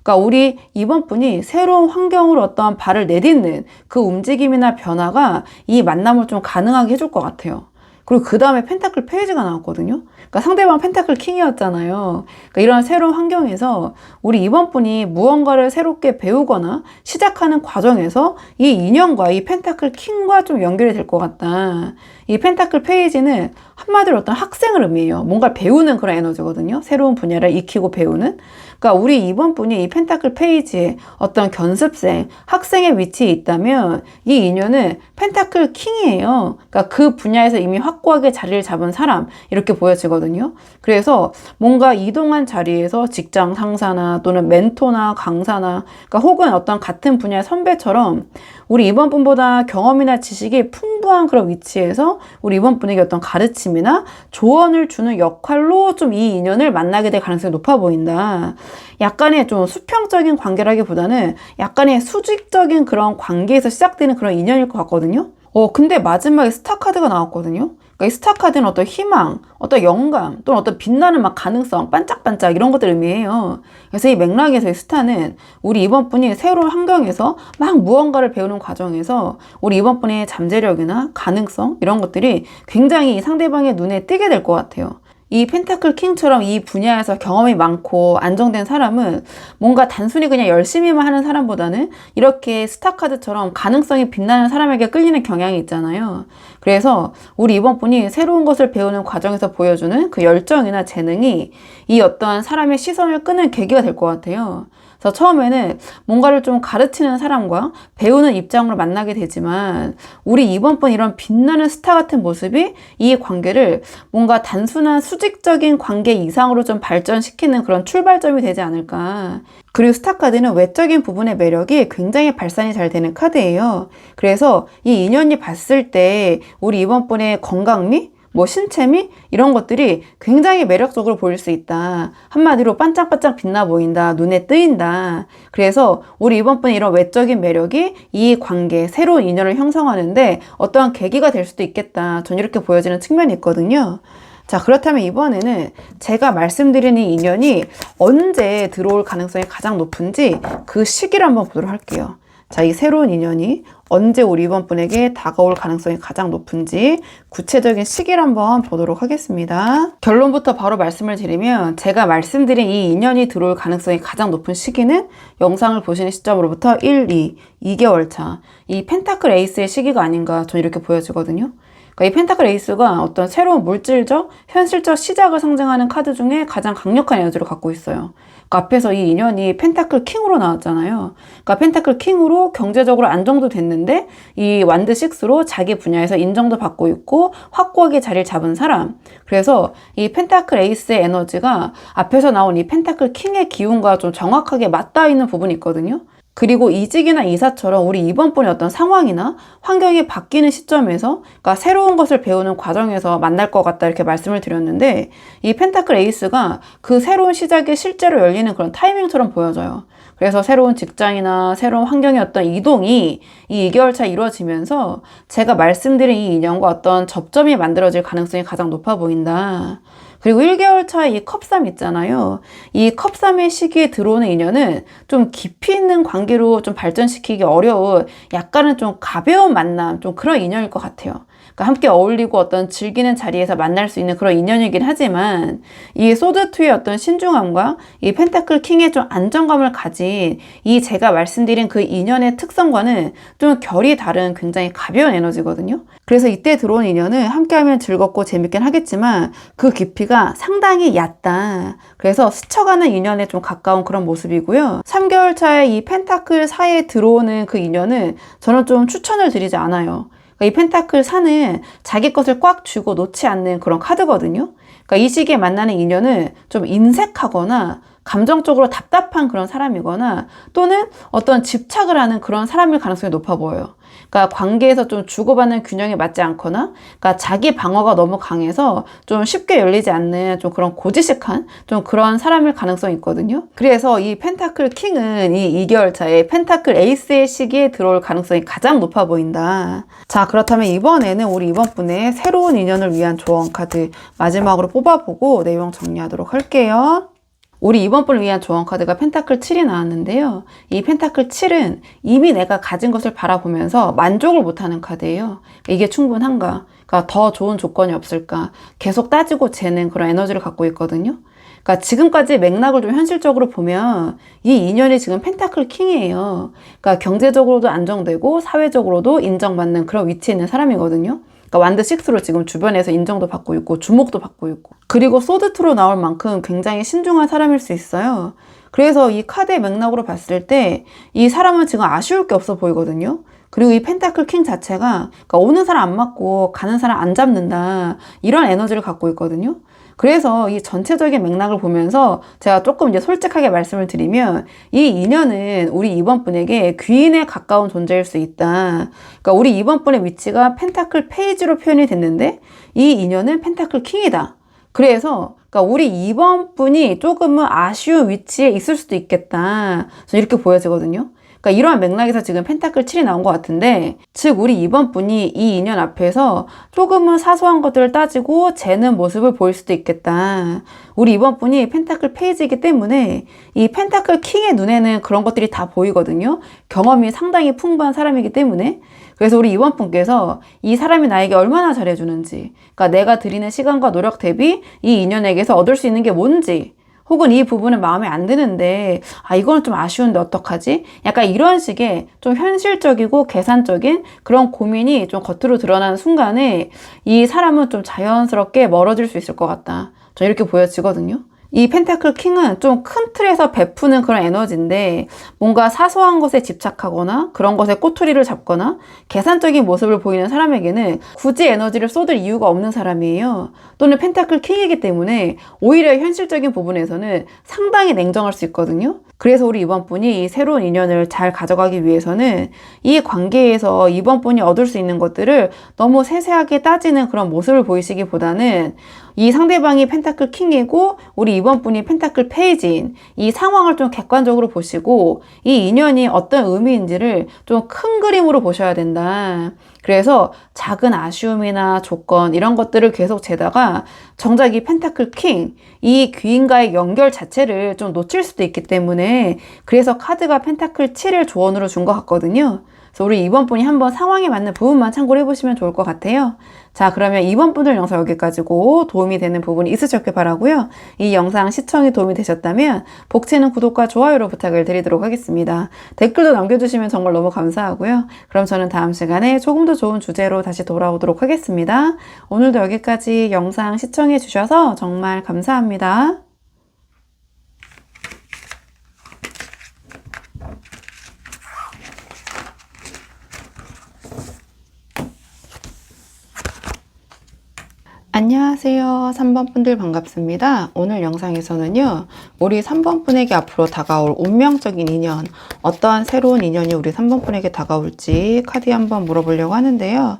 그러니까 우리 이번 분이 새로운 환경으로 어떤 발을 내딛는 그 움직임이나 변화가 이 만남을 좀 가능하게 해줄 것 같아요. 그리고 그 다음에 펜타클 페이지가 나왔거든요. 그러니까 상대방 펜타클 킹이었잖아요. 그러니까 이런 새로운 환경에서 우리 이번 분이 무언가를 새롭게 배우거나 시작하는 과정에서 이 인연과 이 펜타클 킹과 좀 연결이 될 것 같다. 이 펜타클 페이지는 한마디로 어떤 학생을 의미해요. 뭔가 배우는 그런 에너지거든요. 새로운 분야를 익히고 배우는. 그러니까 우리 이번 분이 이 펜타클 페이지에 어떤 견습생, 학생의 위치에 있다면 이 인연은 펜타클 킹이에요. 그러니까 그 분야에서 이미 확고하게 자리를 잡은 사람 이렇게 보여지거든요. 그래서 뭔가 이동한 자리에서 직장 상사나 또는 멘토나 강사나 그러니까 혹은 어떤 같은 분야의 선배처럼 우리 이번 분보다 경험이나 지식이 풍부한 그런 위치에서 우리 이번 분에게 어떤 가르침이나 조언을 주는 역할로 좀 이 인연을 만나게 될 가능성이 높아 보인다. 약간의 좀 수평적인 관계라기보다는 약간의 수직적인 그런 관계에서 시작되는 그런 인연일 것 같거든요. 근데 마지막에 스타 카드가 나왔거든요. 그러니까 이 스타 카드는 어떤 희망, 어떤 영감, 또는 어떤 빛나는 막 가능성, 반짝반짝 이런 것들 의미해요. 그래서 이 맥락에서의 스타는 우리 이번 분이 새로운 환경에서 막 무언가를 배우는 과정에서 우리 이번 분의 잠재력이나 가능성 이런 것들이 굉장히 상대방의 눈에 띄게 될 것 같아요. 이 펜타클 킹처럼 이 분야에서 경험이 많고 안정된 사람은 뭔가 단순히 그냥 열심히만 하는 사람보다는 이렇게 스타카드처럼 가능성이 빛나는 사람에게 끌리는 경향이 있잖아요. 그래서 우리 이번 분이 새로운 것을 배우는 과정에서 보여주는 그 열정이나 재능이 이 어떠한 사람의 시선을 끄는 계기가 될 것 같아요. 그래서 처음에는 뭔가를 좀 가르치는 사람과 배우는 입장으로 만나게 되지만 우리 이번 분 이런 빛나는 스타 같은 모습이 이 관계를 뭔가 단순한 수직적인 관계 이상으로 좀 발전시키는 그런 출발점이 되지 않을까. 그리고 스타 카드는 외적인 부분의 매력이 굉장히 발산이 잘 되는 카드예요. 그래서 이 인연이 봤을 때 우리 이번 분의 건강미, 신체미 이런 것들이 굉장히 매력적으로 보일 수 있다. 한마디로 반짝반짝 빛나 보인다. 눈에 뜨인다. 그래서 우리 이번 분의 이런 외적인 매력이 이 관계, 새로운 인연을 형성하는데 어떠한 계기가 될 수도 있겠다. 전 이렇게 보여지는 측면이 있거든요. 자, 그렇다면 이번에는 제가 말씀드린 이 인연이 언제 들어올 가능성이 가장 높은지 그 시기를 한번 보도록 할게요. 자, 이 새로운 인연이 언제 우리 이번 분에게 다가올 가능성이 가장 높은지 구체적인 시기를 한번 보도록 하겠습니다. 결론부터 바로 말씀을 드리면 제가 말씀드린 이 인연이 들어올 가능성이 가장 높은 시기는 영상을 보시는 시점으로부터 2개월 차. 이 펜타클 에이스의 시기가 아닌가 저는 이렇게 보여지거든요. 그러니까 이 펜타클 에이스가 어떤 새로운 물질적, 현실적 시작을 상징하는 카드 중에 가장 강력한 에너지를 갖고 있어요. 그러니까 앞에서 이 인연이 펜타클 킹으로 나왔잖아요. 그러니까 펜타클 킹으로 경제적으로 안정도 됐는데 이 완드 6로 자기 분야에서 인정도 받고 있고 확고하게 자리를 잡은 사람. 그래서 이 펜타클 에이스의 에너지가 앞에서 나온 이 펜타클 킹의 기운과 좀 정확하게 맞닿아 있는 부분이 있거든요. 그리고 이직이나 이사처럼 우리 이번 분의 어떤 상황이나 환경이 바뀌는 시점에서 그러니까 새로운 것을 배우는 과정에서 만날 것 같다 이렇게 말씀을 드렸는데 이 펜타클 에이스가 그 새로운 시작이 실제로 열리는 그런 타이밍처럼 보여져요. 그래서 새로운 직장이나 새로운 환경의 어떤 이동이 이 2개월 차 이루어지면서 제가 말씀드린 이 인연과 어떤 접점이 만들어질 가능성이 가장 높아 보인다. 그리고 1개월 차에 이 컵3 있잖아요. 이 컵3의 시기에 들어오는 인연은 좀 깊이 있는 관계로 좀 발전시키기 어려운 약간은 좀 가벼운 만남, 좀 그런 인연일 것 같아요. 그러니까 함께 어울리고 어떤 즐기는 자리에서 만날 수 있는 그런 인연이긴 하지만 이 소드2의 어떤 신중함과 이 펜타클 킹의 좀 안정감을 가진 이 제가 말씀드린 그 인연의 특성과는 좀 결이 다른 굉장히 가벼운 에너지거든요. 그래서 이때 들어온 인연은 함께하면 즐겁고 재밌긴 하겠지만 그 깊이가 상당히 얕다. 그래서 스쳐가는 인연에 좀 가까운 그런 모습이고요. 3개월 차에 이 펜타클 사이에 들어오는 그 인연은 저는 좀 추천을 드리지 않아요. 이 펜타클 4는 자기 것을 꽉 쥐고 놓지 않는 그런 카드거든요. 그러니까 이 시기에 만나는 인연은 좀 인색하거나 감정적으로 답답한 그런 사람이거나 또는 어떤 집착을 하는 그런 사람일 가능성이 높아 보여요. 그러니까 관계에서 좀 주고받는 균형이 맞지 않거나 그러니까 자기 방어가 너무 강해서 좀 쉽게 열리지 않는 좀 그런 고지식한 좀 그런 사람일 가능성이 있거든요. 그래서 이 펜타클 킹은 이 2개월 차에 펜타클 에이스의 시기에 들어올 가능성이 가장 높아 보인다. 자, 그렇다면 이번에는 우리 이번 분의 새로운 인연을 위한 조언 카드 마지막으로 뽑아보고 내용 정리하도록 할게요. 우리 이번 분을 위한 조언 카드가 펜타클 7이 나왔는데요. 이 펜타클 7은 이미 내가 가진 것을 바라보면서 만족을 못하는 카드예요. 이게 충분한가? 그러니까 더 좋은 조건이 없을까? 계속 따지고 재는 그런 에너지를 갖고 있거든요. 그러니까 지금까지 맥락을 좀 현실적으로 보면 이 인연이 지금 펜타클 킹이에요. 그러니까 경제적으로도 안정되고 사회적으로도 인정받는 그런 위치에 있는 사람이거든요. 그러니까 완드 6로 지금 주변에서 인정도 받고 있고 주목도 받고 있고, 그리고 소드 2로 나올 만큼 굉장히 신중한 사람일 수 있어요. 그래서 이 카드의 맥락으로 봤을 때 이 사람은 지금 아쉬울 게 없어 보이거든요. 그리고 이 펜타클 킹 자체가 그러니까 오는 사람 안 맞고 가는 사람 안 잡는다, 이런 에너지를 갖고 있거든요. 그래서 이 전체적인 맥락을 보면서 제가 조금 이제 솔직하게 말씀을 드리면, 이 인연은 우리 2번 분에게 귀인에 가까운 존재일 수 있다. 그러니까 우리 2번 분의 위치가 펜타클 페이지로 표현이 됐는데 이 인연은 펜타클 킹이다. 그래서 그러니까 우리 2번 분이 조금은 아쉬운 위치에 있을 수도 있겠다, 저는 이렇게 보여지거든요. 그러니까 이러한 맥락에서 지금 펜타클 7이 나온 것 같은데, 즉 우리 2번 분이 이 인연 앞에서 조금은 사소한 것들을 따지고 재는 모습을 보일 수도 있겠다. 우리 2번 분이 펜타클 페이지이기 때문에 이 펜타클 킹의 눈에는 그런 것들이 다 보이거든요. 경험이 상당히 풍부한 사람이기 때문에. 그래서 우리 2번 분께서 이 사람이 나에게 얼마나 잘해주는지, 그러니까 내가 드리는 시간과 노력 대비 이 인연에게서 얻을 수 있는 게 뭔지, 혹은 이 부분은 마음에 안 드는데 이거는 좀 아쉬운데 어떡하지? 약간 이런 식의 좀 현실적이고 계산적인 그런 고민이 좀 겉으로 드러나는 순간에 이 사람은 좀 자연스럽게 멀어질 수 있을 것 같다, 저 이렇게 보여지거든요. 이 펜타클 킹은 좀 큰 틀에서 베푸는 그런 에너지인데, 뭔가 사소한 것에 집착하거나 그런 것에 꼬투리를 잡거나 계산적인 모습을 보이는 사람에게는 굳이 에너지를 쏟을 이유가 없는 사람이에요. 또는 펜타클 킹이기 때문에 오히려 현실적인 부분에서는 상당히 냉정할 수 있거든요. 그래서 우리 2번 분이 이 새로운 인연을 잘 가져가기 위해서는 이 관계에서 2번 분이 얻을 수 있는 것들을 너무 세세하게 따지는 그런 모습을 보이시기보다는, 이 상대방이 펜타클 킹이고 우리 2번 분이 펜타클 페이지인 이 상황을 좀 객관적으로 보시고 이 인연이 어떤 의미인지를 좀 큰 그림으로 보셔야 된다. 그래서 작은 아쉬움이나 조건 이런 것들을 계속 재다가 정작 이 펜타클 킹, 이 귀인과의 연결 자체를 좀 놓칠 수도 있기 때문에, 그래서 카드가 펜타클 7을 조언으로 준 것 같거든요. 그래서 우리 2번 분이 한번 상황에 맞는 부분만 참고를 해보시면 좋을 것 같아요. 자, 그러면 2번 분들 영상 여기까지고 도움이 되는 부분이 있으셨길 바라고요. 이 영상 시청이 도움이 되셨다면 복치는 구독과 좋아요로 부탁을 드리도록 하겠습니다. 댓글도 남겨주시면 정말 너무 감사하고요. 그럼 저는 다음 시간에 조금 더 좋은 주제로 다시 돌아오도록 하겠습니다. 오늘도 여기까지 영상 시청해 주셔서 정말 감사합니다. 안녕하세요. 3번 분들 반갑습니다. 오늘 영상에서는요, 우리 3번 분에게 앞으로 다가올 운명적인 인연, 어떠한 새로운 인연이 우리 3번 분에게 다가올지 카드 한번 물어보려고 하는데요.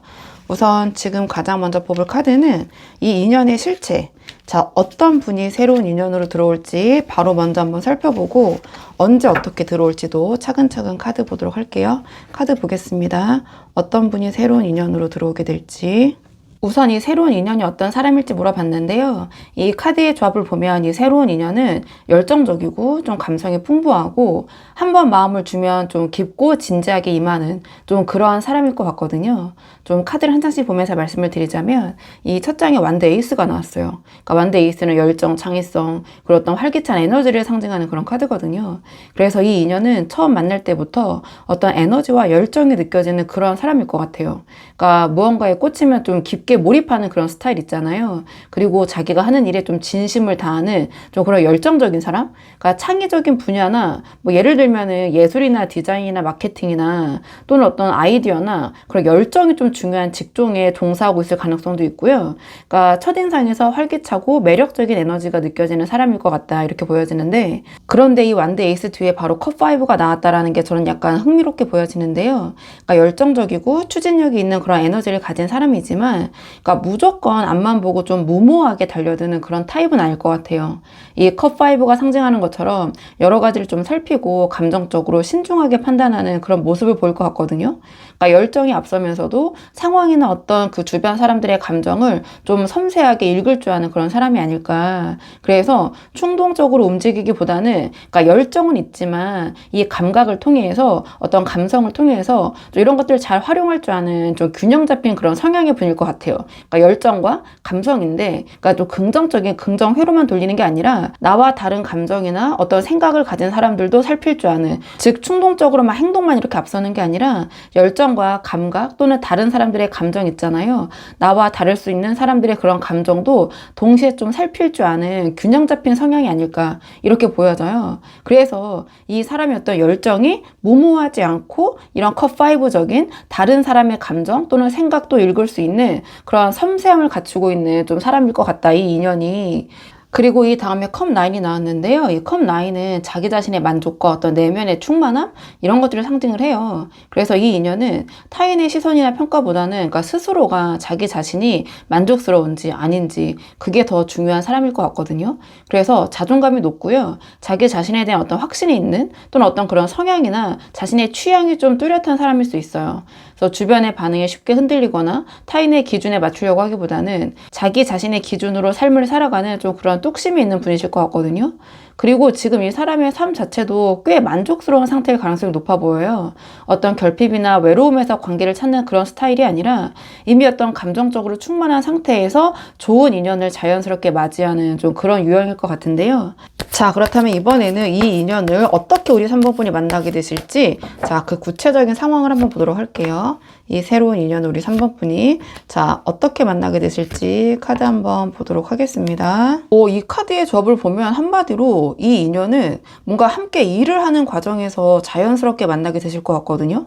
우선 지금 가장 먼저 뽑을 카드는 이 인연의 실체. 자, 어떤 분이 새로운 인연으로 들어올지 바로 먼저 한번 살펴보고 언제 어떻게 들어올지도 차근차근 카드 보도록 할게요. 카드 보겠습니다. 어떤 분이 새로운 인연으로 들어오게 될지. 우선 이 새로운 인연이 어떤 사람일지 물어봤는데요. 이 카드의 조합을 보면 이 새로운 인연은 열정적이고 좀 감성이 풍부하고 한번 마음을 주면 좀 깊고 진지하게 임하는 좀 그러한 사람일 것 같거든요. 좀 카드를 한 장씩 보면서 말씀을 드리자면, 이 첫 장에 완드 에이스가 나왔어요. 그러니까 완드 에이스는 열정, 창의성, 그리고 어떤 활기찬 에너지를 상징하는 그런 카드거든요. 그래서 이 인연은 처음 만날 때부터 어떤 에너지와 열정이 느껴지는 그런 사람일 것 같아요. 그러니까 무언가에 꽂히면 좀 깊게 몰입하는 그런 스타일 있잖아요. 그리고 자기가 하는 일에 좀 진심을 다하는 좀 그런 열정적인 사람? 그러니까 창의적인 분야나 뭐 예를 들면은 예술이나 디자인이나 마케팅이나 또는 어떤 아이디어나 그런 열정이 좀 중요한 직종에 종사하고 있을 가능성도 있고요. 그러니까 첫인상에서 활기차고 매력적인 에너지가 느껴지는 사람일 것 같다, 이렇게 보여지는데, 그런데 이 완드 에이스 뒤에 바로 컵5가 나왔다라는 게 저는 약간 흥미롭게 보여지는데요. 그러니까 열정적이고 추진력이 있는 그런 에너지를 가진 사람이지만, 그러니까 무조건 앞만 보고 좀 무모하게 달려드는 그런 타입은 아닐 것 같아요. 이 컵5가 상징하는 것처럼 여러 가지를 좀 살피고 감정적으로 신중하게 판단하는 그런 모습을 보일 것 같거든요. 그러니까 열정이 앞서면서도 상황이나 어떤 그 주변 사람들의 감정을 좀 섬세하게 읽을 줄 아는 그런 사람이 아닐까. 그래서 충동적으로 움직이기보다는, 그러니까 열정은 있지만 이 감각을 통해서 어떤 감성을 통해서 좀 이런 것들을 잘 활용할 줄 아는 좀 균형 잡힌 그런 성향의 분일 것 같아요. 같아요. 그러니까 열정과 감성인데, 그러니까 좀 긍정적인 긍정회로만 돌리는 게 아니라 나와 다른 감정이나 어떤 생각을 가진 사람들도 살필 줄 아는, 즉 충동적으로만 행동만 이렇게 앞서는 게 아니라 열정과 감각 또는 다른 사람들의 감정 있잖아요. 나와 다를 수 있는 사람들의 그런 감정도 동시에 좀 살필 줄 아는 균형 잡힌 성향이 아닐까 이렇게 보여져요. 그래서 이 사람의 어떤 열정이 무모하지 않고 이런 컵5적인 다른 사람의 감정 또는 생각도 읽을 수 있는 그런 섬세함을 갖추고 있는 좀 사람일 것 같다, 이 인연이. 그리고 이 다음에 컵9이 나왔는데요. 이 컵9은 자기 자신의 만족과 어떤 내면의 충만함 이런 것들을 상징을 해요. 그래서 이 인연은 타인의 시선이나 평가보다는 그러니까 스스로가 자기 자신이 만족스러운지 아닌지 그게 더 중요한 사람일 것 같거든요. 그래서 자존감이 높고요. 자기 자신에 대한 어떤 확신이 있는 또는 어떤 그런 성향이나 자신의 취향이 좀 뚜렷한 사람일 수 있어요. 그래서 주변의 반응에 쉽게 흔들리거나 타인의 기준에 맞추려고 하기보다는 자기 자신의 기준으로 삶을 살아가는 좀 그런 뚝심이 있는 분이실 것 같거든요. 그리고 지금 이 사람의 삶 자체도 꽤 만족스러운 상태일 가능성이 높아 보여요. 어떤 결핍이나 외로움에서 관계를 찾는 그런 스타일이 아니라 이미 어떤 감정적으로 충만한 상태에서 좋은 인연을 자연스럽게 맞이하는 좀 그런 유형일 것 같은데요. 자, 그렇다면 이번에는 이 인연을 어떻게 우리 3번분이 만나게 되실지, 자, 그 구체적인 상황을 한번 보도록 할게요. 이 새로운 인연을 우리 3번분이 자, 어떻게 만나게 되실지 카드 한번 보도록 하겠습니다. 이 카드의 조합을 보면 한마디로 이 인연은 뭔가 함께 일을 하는 과정에서 자연스럽게 만나게 되실 것 같거든요.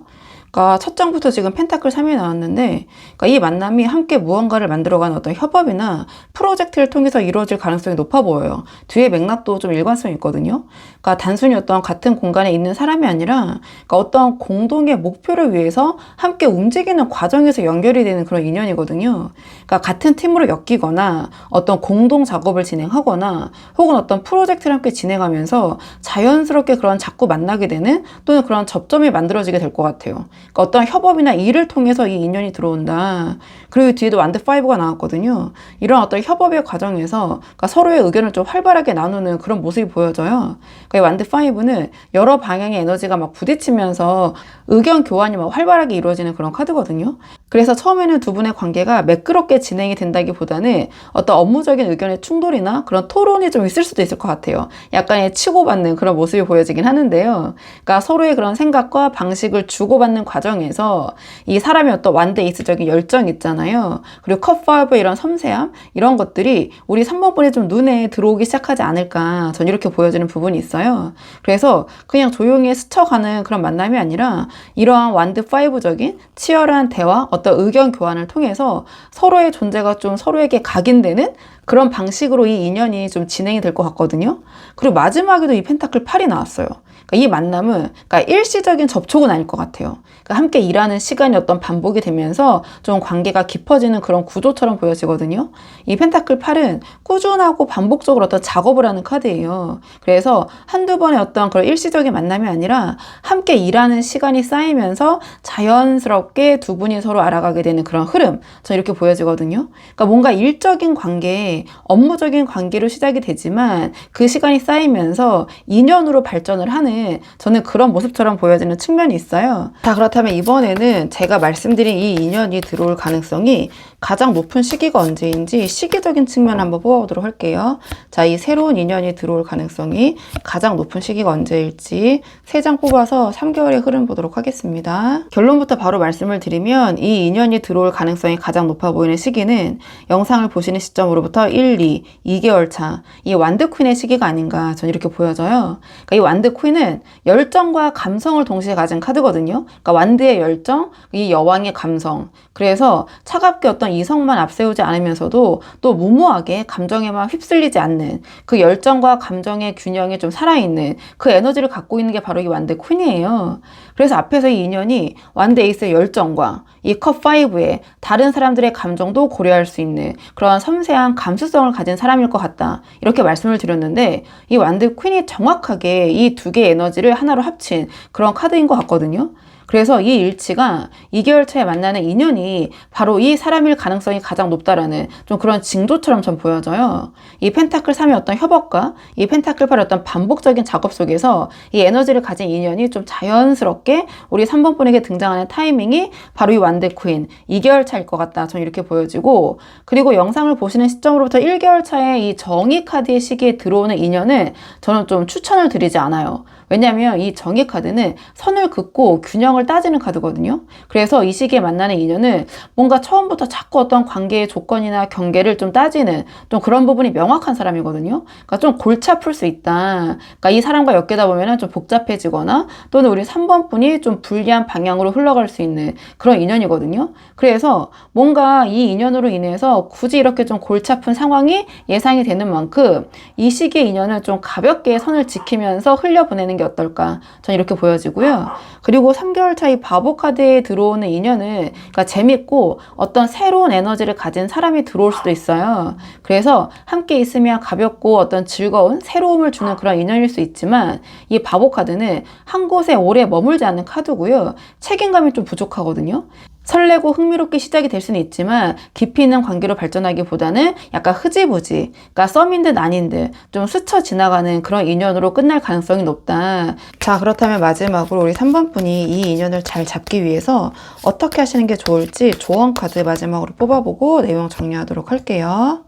그러니까 첫 장부터 지금 펜타클 3이 나왔는데, 그러니까 이 만남이 함께 무언가를 만들어가는 어떤 협업이나 프로젝트를 통해서 이루어질 가능성이 높아 보여요. 뒤에 맥락도 좀 일관성이 있거든요. 그러니까 단순히 어떤 같은 공간에 있는 사람이 아니라, 그러니까 어떤 공동의 목표를 위해서 함께 움직이는 과정에서 연결이 되는 그런 인연이거든요. 그러니까 같은 팀으로 엮이거나 어떤 공동 작업을 진행하거나 혹은 어떤 프로젝트를 함께 진행하면서 자연스럽게 그런 자꾸 만나게 되는 또는 그런 접점이 만들어지게 될 것 같아요. 그러니까 어떤 협업이나 일을 통해서 이 인연이 들어온다. 그리고 뒤에도 완드 5가 나왔거든요. 이런 어떤 협업의 과정에서 그러니까 서로의 의견을 좀 활발하게 나누는 그런 모습이 보여져요. 그러니까 이 완드 5는 여러 방향의 에너지가 막 부딪히면서 의견 교환이 막 활발하게 이루어지는 그런 카드거든요. 그래서 처음에는 두 분의 관계가 매끄럽게 진행이 된다기보다는 어떤 업무적인 의견의 충돌이나 그런 토론이 좀 있을 수도 있을 것 같아요. 약간의 치고받는 그런 모습이 보여지긴 하는데요. 그러니까 서로의 그런 생각과 방식을 주고받는 과정에서 이 사람의 어떤 완데이스적인 열정 있잖아요. 그리고 컵5의 이런 섬세함 이런 것들이 우리 3번분에 좀 눈에 들어오기 시작하지 않을까, 전 이렇게 보여지는 부분이 있어요. 그래서 그냥 조용히 스쳐가는 그런 만남이 아니라 이러한 완드 5적인 치열한 대화, 어떤 의견 교환을 통해서 서로의 존재가 좀 서로에게 각인되는 그런 방식으로 이 인연이 좀 진행이 될 것 같거든요. 그리고 마지막에도 이 펜타클 8이 나왔어요. 그러니까 이 만남은 그러니까 일시적인 접촉은 아닐 것 같아요. 그러니까 함께 일하는 시간이 어떤 반복이 되면서 좀 관계가 깊어지는 그런 구조처럼 보여지거든요. 이 펜타클 8은 꾸준하고 반복적으로 어떤 작업을 하는 카드예요. 그래서 한두 번의 어떤 그런 일시적인 만남이 아니라 함께 일하는 시간이 쌓이면서 자연스럽게 두 분이 서로 알아가게 되는 그런 흐름, 저 이렇게 보여지거든요. 그러니까 뭔가 일적인 관계, 업무적인 관계로 시작이 되지만 그 시간이 쌓이면서 인연으로 발전을 하는, 저는 그런 모습처럼 보여지는 측면이 있어요. 자, 그렇다면 이번에는 제가 말씀드린 이 인연이 들어올 가능성이 가장 높은 시기가 언제인지 시기적인 측면 한번 뽑아보도록 할게요. 자, 이 새로운 인연이 들어올 가능성이 가장 높은 시기가 언제일지 3장 뽑아서 3개월의 흐름 보도록 하겠습니다. 결론부터 바로 말씀을 드리면 이 인연이 들어올 가능성이 가장 높아 보이는 시기는 영상을 보시는 시점으로부터 1, 2개월 차, 이 완드 퀸의 시기가 아닌가, 전 이렇게 보여져요. 그러니까 이 완드 퀸은 열정과 감성을 동시에 가진 카드거든요. 그러니까 완드의 열정, 이 여왕의 감성. 그래서 차갑게 어떤 이성만 앞세우지 않으면서도 또 무모하게 감정에만 휩쓸리지 않는 그 열정과 감정의 균형이 좀 살아있는 그 에너지를 갖고 있는 게 바로 이 완드 퀸이에요. 그래서 앞에서 이 인연이 완드 에이스의 열정과 이 컵 5의 다른 사람들의 감정도 고려할 수 있는 그런 섬세한 감수성을 가진 사람일 것 같다, 이렇게 말씀을 드렸는데 이 완드 퀸이 정확하게 이 두 개의 에너지를 하나로 합친 그런 카드인 것 같거든요. 그래서 이 일치가 2개월 차에 만나는 인연이 바로 이 사람일 가능성이 가장 높다라는 좀 그런 징조처럼 전 보여져요. 이 펜타클 3의 어떤 협업과 이 펜타클 8의 어떤 반복적인 작업 속에서 이 에너지를 가진 인연이 좀 자연스럽게 우리 3번 분에게 등장하는 타이밍이 바로 이 완드 퀸 2개월 차일 것 같다. 전 이렇게 보여지고, 그리고 영상을 보시는 시점으로부터 1개월 차에 이 정의 카드의 시기에 들어오는 인연은 저는 좀 추천을 드리지 않아요. 왜냐하면 이 정의 카드는 선을 긋고 균형을 따지는 카드거든요. 그래서 이 시기에 만나는 인연은 뭔가 처음부터 자꾸 어떤 관계의 조건이나 경계를 좀 따지는 좀 그런 부분이 명확한 사람이거든요. 그러니까 좀 골치 아플 수 있다. 그러니까 이 사람과 엮이다 보면 좀 복잡해지거나 또는 우리 3번 분이 좀 불리한 방향으로 흘러갈 수 있는 그런 인연이거든요. 그래서 뭔가 이 인연으로 인해서 굳이 이렇게 좀 골치 아픈 상황이 예상이 되는 만큼 이 시기의 인연을 좀 가볍게 선을 지키면서 흘려보내는 게 어떨까, 전 이렇게 보여지고요. 그리고 3개월 차이 바보 카드에 들어오는 인연은 그러니까 재밌고 어떤 새로운 에너지를 가진 사람이 들어올 수도 있어요. 그래서 함께 있으면 가볍고 어떤 즐거운 새로움을 주는 그런 인연일 수 있지만, 이 바보 카드는 한 곳에 오래 머물지 않는 카드고요. 책임감이 좀 부족하거든요. 설레고 흥미롭게 시작이 될 수는 있지만 깊이 있는 관계로 발전하기보다는 약간 흐지부지, 그러니까 썸인 듯 아닌 듯 좀 스쳐 지나가는 그런 인연으로 끝날 가능성이 높다. 자, 그렇다면 마지막으로 우리 3번 분이 이 인연을 잘 잡기 위해서 어떻게 하시는 게 좋을지 조언 카드 마지막으로 뽑아보고 내용 정리하도록 할게요.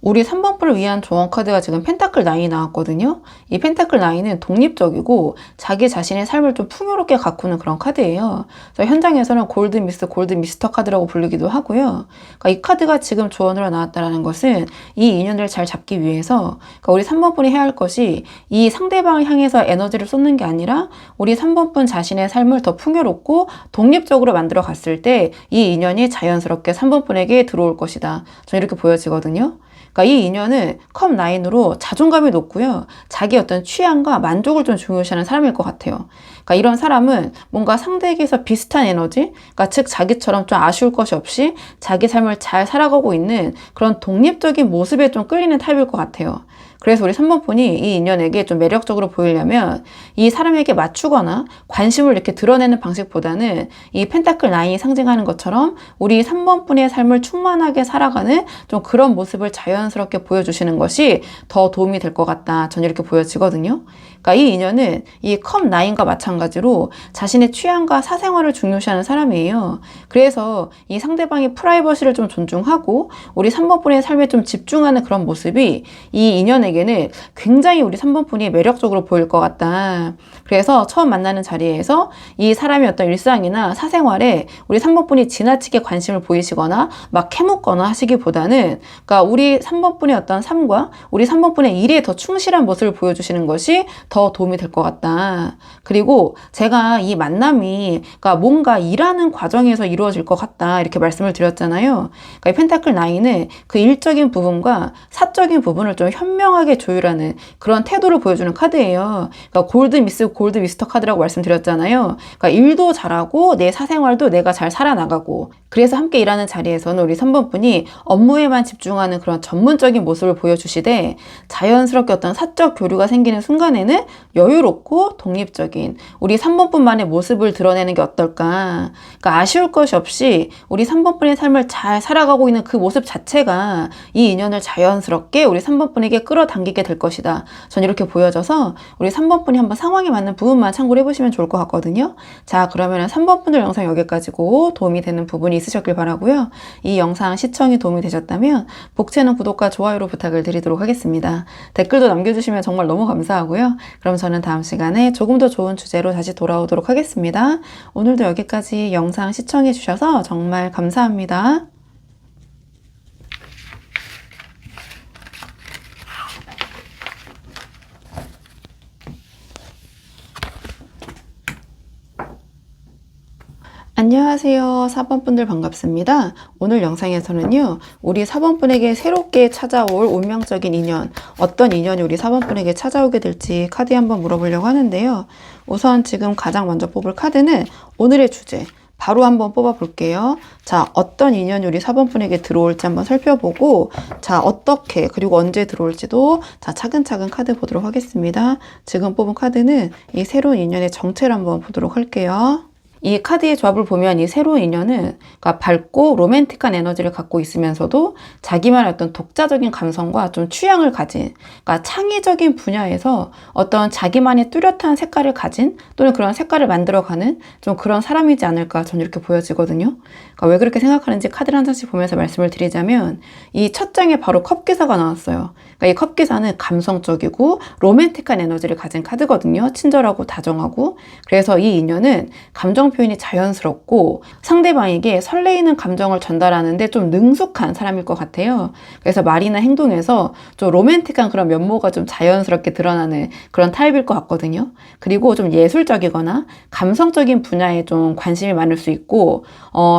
우리 3번 분을 위한 조언 카드가 지금 펜타클 9이 나왔거든요. 이 펜타클 9은 독립적이고 자기 자신의 삶을 좀 풍요롭게 가꾸는 그런 카드예요. 그래서 현장에서는 골드 미스, 골드 미스터 카드라고 부르기도 하고요. 그러니까 이 카드가 지금 조언으로 나왔다는 것은 이 인연을 잘 잡기 위해서 그러니까 우리 3번 분이 해야 할 것이 이 상대방을 향해서 에너지를 쏟는 게 아니라 우리 3번 분 자신의 삶을 더 풍요롭고 독립적으로 만들어 갔을 때 이 인연이 자연스럽게 3번 분에게 들어올 것이다. 저는 이렇게 보여지거든요. 그러니까 이 인연은 컵 9으로 자존감이 높고요. 자기 어떤 취향과 만족을 좀 중요시하는 사람일 것 같아요. 그러니까 이런 사람은 뭔가 상대에게서 비슷한 에너지, 그러니까 즉 자기처럼 좀 아쉬울 것이 없이 자기 삶을 잘 살아가고 있는 그런 독립적인 모습에 좀 끌리는 타입일 것 같아요. 그래서 우리 3번 분이 이 인연에게 좀 매력적으로 보이려면 이 사람에게 맞추거나 관심을 이렇게 드러내는 방식보다는 이 펜타클 9이 상징하는 것처럼 우리 3번 분의 삶을 충만하게 살아가는 좀 그런 모습을 자연스럽게 보여주시는 것이 더 도움이 될 것 같다. 저는 이렇게 보여지거든요. 그러니까 이 인연은 이 컵 9과 마찬가지로 자신의 취향과 사생활을 중요시하는 사람이에요. 그래서 이 상대방의 프라이버시를 좀 존중하고 우리 3번 분의 삶에 좀 집중하는 그런 모습이 이 인연에게는 굉장히 우리 3번 분이 매력적으로 보일 것 같다. 그래서 처음 만나는 자리에서 이 사람의 어떤 일상이나 사생활에 우리 3번 분이 지나치게 관심을 보이시거나 막 캐묻거나 하시기보다는 그러니까 우리 3번 분의 어떤 삶과 우리 3번 분의 일에 더 충실한 모습을 보여주시는 것이 더 도움이 될 것 같다. 그리고 제가 이 만남이 그러니까 뭔가 일하는 과정에서 이루어질 것 같다 이렇게 말씀을 드렸잖아요. 그러니까 이 펜타클 9은 그 일적인 부분과 사적인 부분을 좀 현명하게 조율하는 그런 태도를 보여주는 카드예요. 그러니까 골드 미스, 골드 미스터 카드라고 말씀드렸잖아요. 그러니까 일도 잘하고 내 사생활도 내가 잘 살아나가고, 그래서 함께 일하는 자리에서는 우리 3번 분이 업무에만 집중하는 그런 전문적인 모습을 보여주시되 자연스럽게 어떤 사적 교류가 생기는 순간에는 여유롭고 독립적인 우리 3번 분만의 모습을 드러내는 게 어떨까. 그러니까 아쉬울 것이 없이 우리 3번 분의 삶을 잘 살아가고 있는 그 모습 자체가 이 인연을 자연스럽게 우리 3번 분에게 끌어당기게 될 것이다. 전 이렇게 보여져서 우리 3번 분이 한번 상황에 맞는 부분만 참고를 해보시면 좋을 것 같거든요. 자, 그러면 3번 분들 영상 여기까지고 도움이 되는 부분이 있으셨길 바라고요. 이 영상 시청이 도움이 되셨다면 복채는 구독과 좋아요로 부탁을 드리도록 하겠습니다. 댓글도 남겨주시면 정말 너무 감사하고요. 그럼 저는 다음 시간에 조금 더 좋은 주제로 다시 돌아오도록 하겠습니다. 오늘도 여기까지 영상 시청해 주셔서 정말 감사합니다. 안녕하세요. 4번 분들 반갑습니다. 오늘 영상에서는요, 우리 4번 분에게 새롭게 찾아올 운명적인 인연, 어떤 인연이 우리 4번 분에게 찾아오게 될지 카드에 한번 물어보려고 하는데요. 우선 지금 가장 먼저 뽑을 카드는 오늘의 주제, 바로 한번 뽑아 볼게요. 자, 어떤 인연이 우리 4번 분에게 들어올지 한번 살펴보고, 자, 어떻게, 그리고 언제 들어올지도 자, 차근차근 카드 보도록 하겠습니다. 지금 뽑은 카드는 이 새로운 인연의 정체를 한번 보도록 할게요. 이 카드의 조합을 보면 이 새로운 인연은 그러니까 밝고 로맨틱한 에너지를 갖고 있으면서도 자기만의 어떤 독자적인 감성과 좀 취향을 가진, 그러니까 창의적인 분야에서 어떤 자기만의 뚜렷한 색깔을 가진 또는 그런 색깔을 만들어가는 좀 그런 사람이지 않을까 저는 이렇게 보여지거든요. 그러니까 왜 그렇게 생각하는지 카드를 한 장씩 보면서 말씀을 드리자면 이 첫 장에 바로 컵기사가 나왔어요. 그러니까 이 컵기사는 감성적이고 로맨틱한 에너지를 가진 카드거든요. 친절하고 다정하고. 그래서 이 인연은 감정 표현이 자연스럽고 상대방에게 설레이는 감정을 전달하는데 좀 능숙한 사람일 것 같아요. 그래서 말이나 행동에서 좀 로맨틱한 그런 면모가 좀 자연스럽게 드러나는 그런 타입일 것 같거든요. 그리고 좀 예술적이거나 감성적인 분야에 좀 관심이 많을 수 있고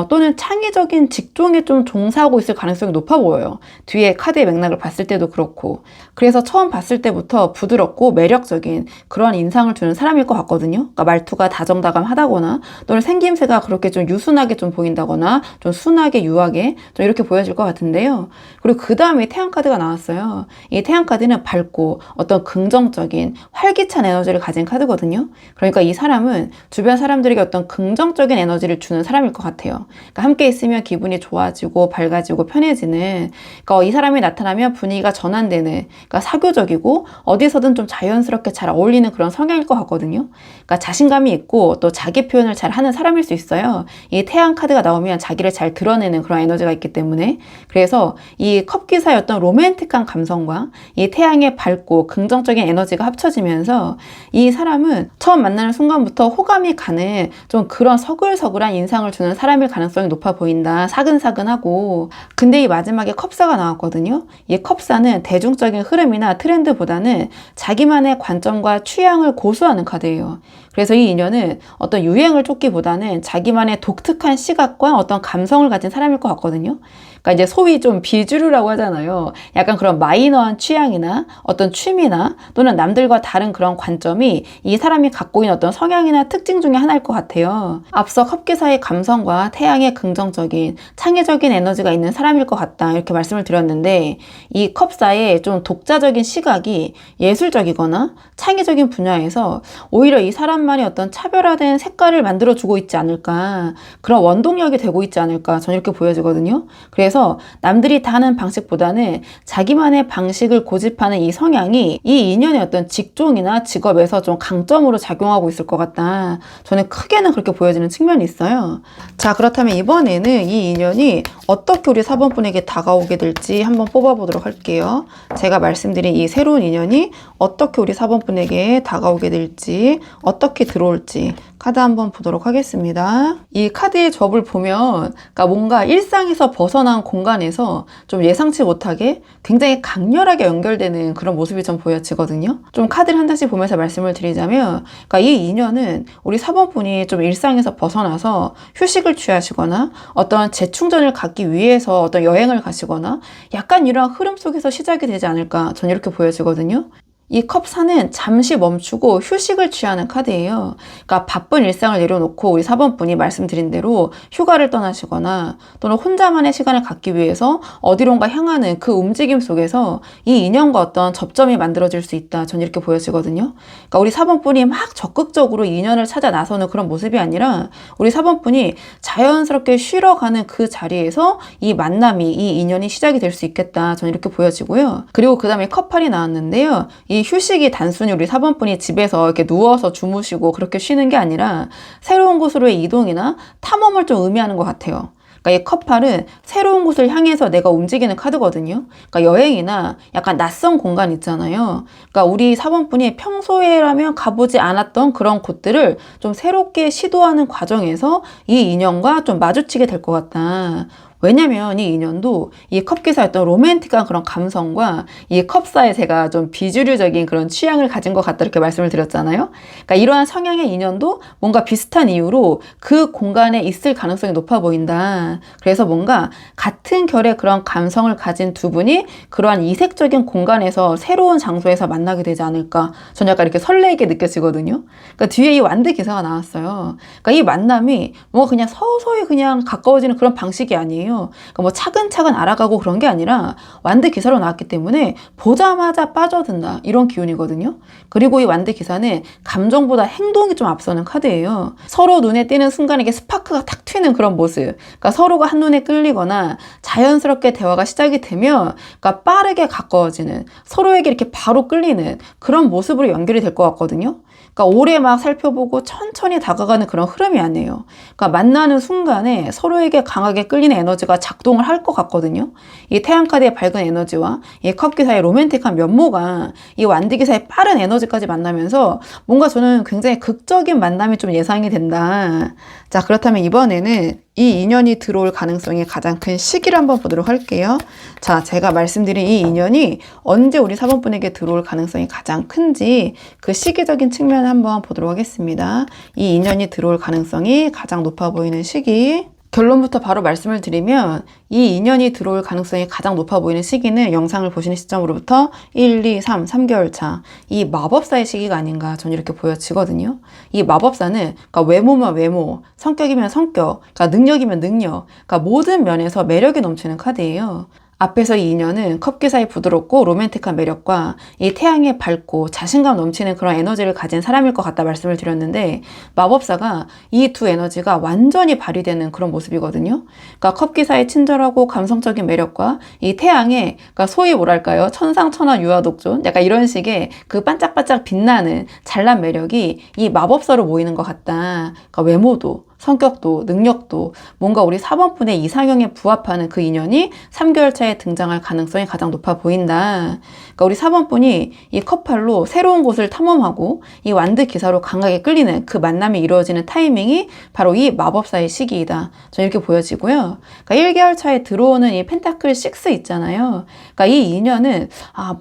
또는 창의적인 직종에 좀 종사하고 있을 가능성이 높아 보여요. 뒤에 카드의 맥락을 봤을 때도 그렇고. 그래서 처음 봤을 때부터 부드럽고 매력적인 그런 인상을 주는 사람일 것 같거든요. 그러니까 말투가 다정다감하다거나 또는 생김새가 그렇게 좀 유순하게 좀 보인다거나 좀 순하게 유하게 좀 이렇게 보여질 것 같은데요. 그리고 그 다음에 태양 카드가 나왔어요. 이 태양 카드는 밝고 어떤 긍정적인 활기찬 에너지를 가진 카드거든요. 그러니까 이 사람은 주변 사람들에게 어떤 긍정적인 에너지를 주는 사람일 것 같아요. 그러니까 함께 있으면 기분이 좋아지고 밝아지고 편해지는, 그러니까 이 사람이 나타나면 분위기가 전환되는, 그러니까 사교적이고 어디서든 좀 자연스럽게 잘 어울리는 그런 성향일 것 같거든요. 그러니까 자신감이 있고 또 자기 표현을 잘 하는 사람일 수 있어요. 이 태양 카드가 나오면 자기를 잘 드러내는 그런 에너지가 있기 때문에. 그래서 이 컵기사의 어떤 로맨틱한 감성과 이 태양의 밝고 긍정적인 에너지가 합쳐지면서 이 사람은 처음 만나는 순간부터 호감이 가는 좀 그런 서글서글한 인상을 주는 사람일 가능성이 높아 보인다. 사근사근하고. 근데 이 마지막에 컵사가 나왔거든요. 이 컵사는 대중적인 흐름이나 트렌드보다는 자기만의 관점과 취향을 고수하는 카드예요. 그래서 이 인연은 어떤 유행을 쫓기보다는 자기만의 독특한 시각과 어떤 감성을 가진 사람일 것 같거든요. 그러니까 이제 소위 좀 비주류라고 하잖아요. 약간 그런 마이너한 취향이나 어떤 취미나 또는 남들과 다른 그런 관점이 이 사람이 갖고 있는 어떤 성향이나 특징 중에 하나일 것 같아요. 앞서 컵기사의 감성과 태양의 긍정적인 창의적인 에너지가 있는 사람일 것 같다 이렇게 말씀을 드렸는데, 이 컵사의 좀 독자적인 시각이 예술적이거나 창의적인 분야에서 오히려 이 사람만의 어떤 차별화된 색깔을 만들어주고 있지 않을까, 그런 원동력이 되고 있지 않을까 저는 이렇게 보여지거든요. 그래서 남들이 다 하는 방식보다는 자기만의 방식을 고집하는 이 성향이 이 인연의 어떤 직종이나 직업에서 좀 강점으로 작용하고 있을 것 같다. 저는 크게는 그렇게 보여지는 측면이 있어요. 자, 그렇다면 이번에는 이 인연이 어떻게 우리 4번 분에게 다가오게 될지 한번 뽑아보도록 할게요. 제가 말씀드린 이 새로운 인연이 어떻게 우리 4번 분에게 다가오게 될지, 어떻게 들어올지 카드 한번 보도록 하겠습니다. 이 카드의 접을 보면 그러니까 뭔가 일상에서 벗어난 공간에서 좀 예상치 못하게 굉장히 강렬하게 연결되는 그런 모습이 좀 보여지거든요. 좀 카드를 한 장씩 보면서 말씀을 드리자면, 그러니까 이 인연은 우리 4번 분이 좀 일상에서 벗어나서 휴식을 취하시거나 어떤 재충전을 갖기 위해서 어떤 여행을 가시거나 약간 이런 흐름 속에서 시작이 되지 않을까 저는 이렇게 보여지거든요. 이 컵4는 잠시 멈추고 휴식을 취하는 카드예요. 그러니까 바쁜 일상을 내려놓고 우리 4번 분이 말씀드린 대로 휴가를 떠나시거나 또는 혼자만의 시간을 갖기 위해서 어디론가 향하는 그 움직임 속에서 이 인연과 어떤 접점이 만들어질 수 있다. 전 이렇게 보여지거든요. 그러니까 우리 4번 분이 막 적극적으로 인연을 찾아 나서는 그런 모습이 아니라 우리 4번 분이 자연스럽게 쉬러 가는 그 자리에서 이 만남이, 이 인연이 시작이 될 수 있겠다. 전 이렇게 보여지고요. 그리고 그 다음에 컵8이 나왔는데요. 이 휴식이 단순히 우리 4번 분이 집에서 이렇게 누워서 주무시고 그렇게 쉬는 게 아니라 새로운 곳으로의 이동이나 탐험을 좀 의미하는 것 같아요. 그러니까 이 컵8은 새로운 곳을 향해서 내가 움직이는 카드거든요. 그러니까 여행이나 약간 낯선 공간 있잖아요. 그러니까 우리 4번 분이 평소에라면 가보지 않았던 그런 곳들을 좀 새롭게 시도하는 과정에서 이 인연과 좀 마주치게 될 것 같다. 왜냐면 이 인연도 이 컵기사였던 로맨틱한 그런 감성과 이 컵사의 제가 좀 비주류적인 그런 취향을 가진 것 같다 이렇게 말씀을 드렸잖아요. 그러니까 이러한 성향의 인연도 뭔가 비슷한 이유로 그 공간에 있을 가능성이 높아 보인다. 그래서 뭔가 같은 결의 그런 감성을 가진 두 분이 그러한 이색적인 공간에서 새로운 장소에서 만나게 되지 않을까. 저는 약간 이렇게 설레게 느껴지거든요. 그러니까 뒤에 이 완드 기사가 나왔어요. 그러니까 이 만남이 뭔가 그냥 서서히 그냥 가까워지는 그런 방식이 아니에요. 아니에요. 그러니까 뭐 차근차근 알아가고 그런 게 아니라 완드 기사로 나왔기 때문에 보자마자 빠져든다, 이런 기운이거든요. 그리고 이 완드 기사는 감정보다 행동이 좀 앞서는 카드예요. 서로 눈에 띄는 순간에 이게 스파크가 탁 튀는 그런 모습, 그러니까 서로가 한눈에 끌리거나 자연스럽게 대화가 시작이 되면 그러니까 빠르게 가까워지는, 서로에게 이렇게 바로 끌리는 그런 모습으로 연결이 될 것 같거든요. 그러니까 오래 막 살펴보고 천천히 다가가는 그런 흐름이 아니에요. 그러니까 만나는 순간에 서로에게 강하게 끌리는 에너지가 작동을 할 것 같거든요. 이 태양카드의 밝은 에너지와 이 컵기사의 로맨틱한 면모가 이 완드기사의 빠른 에너지까지 만나면서 뭔가 저는 굉장히 극적인 만남이 좀 예상이 된다. 자, 그렇다면 이번에는 이 인연이 들어올 가능성이 가장 큰 시기를 한번 보도록 할게요. 자, 제가 말씀드린 이 인연이 언제 우리 4번 분에게 들어올 가능성이 가장 큰지 그 시기적인 측면을 한번 보도록 하겠습니다. 이 인연이 들어올 가능성이 가장 높아 보이는 시기. 결론부터 바로 말씀을 드리면 이 인연이 들어올 가능성이 가장 높아 보이는 시기는 영상을 보시는 시점으로부터 1, 2, 3, 3개월 차, 이 마법사의 시기가 아닌가 저는 이렇게 보여지거든요. 이 마법사는 그러니까 외모면 외모, 성격이면 성격, 그러니까 능력이면 능력, 그러니까 모든 면에서 매력이 넘치는 카드예요. 앞에서 이 인연은 컵기사의 부드럽고 로맨틱한 매력과 이 태양의 밝고 자신감 넘치는 그런 에너지를 가진 사람일 것 같다 말씀을 드렸는데, 마법사가 이 두 에너지가 완전히 발휘되는 그런 모습이거든요. 그러니까 컵기사의 친절하고 감성적인 매력과 이 태양의, 그러니까 소위 뭐랄까요, 천상천하 유아독존, 약간 이런 식의 그 반짝반짝 빛나는 잘난 매력이 이 마법사로 모이는 것 같다. 그러니까 외모도 성격도 능력도 뭔가 우리 4번 분의 이상형에 부합하는 그 인연이 3개월 차에 등장할 가능성이 가장 높아 보인다. 그러니까 우리 4번 분이 이 컵팔로 새로운 곳을 탐험하고 이 완드 기사로 강하게 끌리는 그 만남이 이루어지는 타이밍이 바로 이 마법사의 시기이다. 저는 이렇게 보여지고요. 그러니까 1개월 차에 들어오는 이 펜타클 6 있잖아요. 그러니까 이 인연은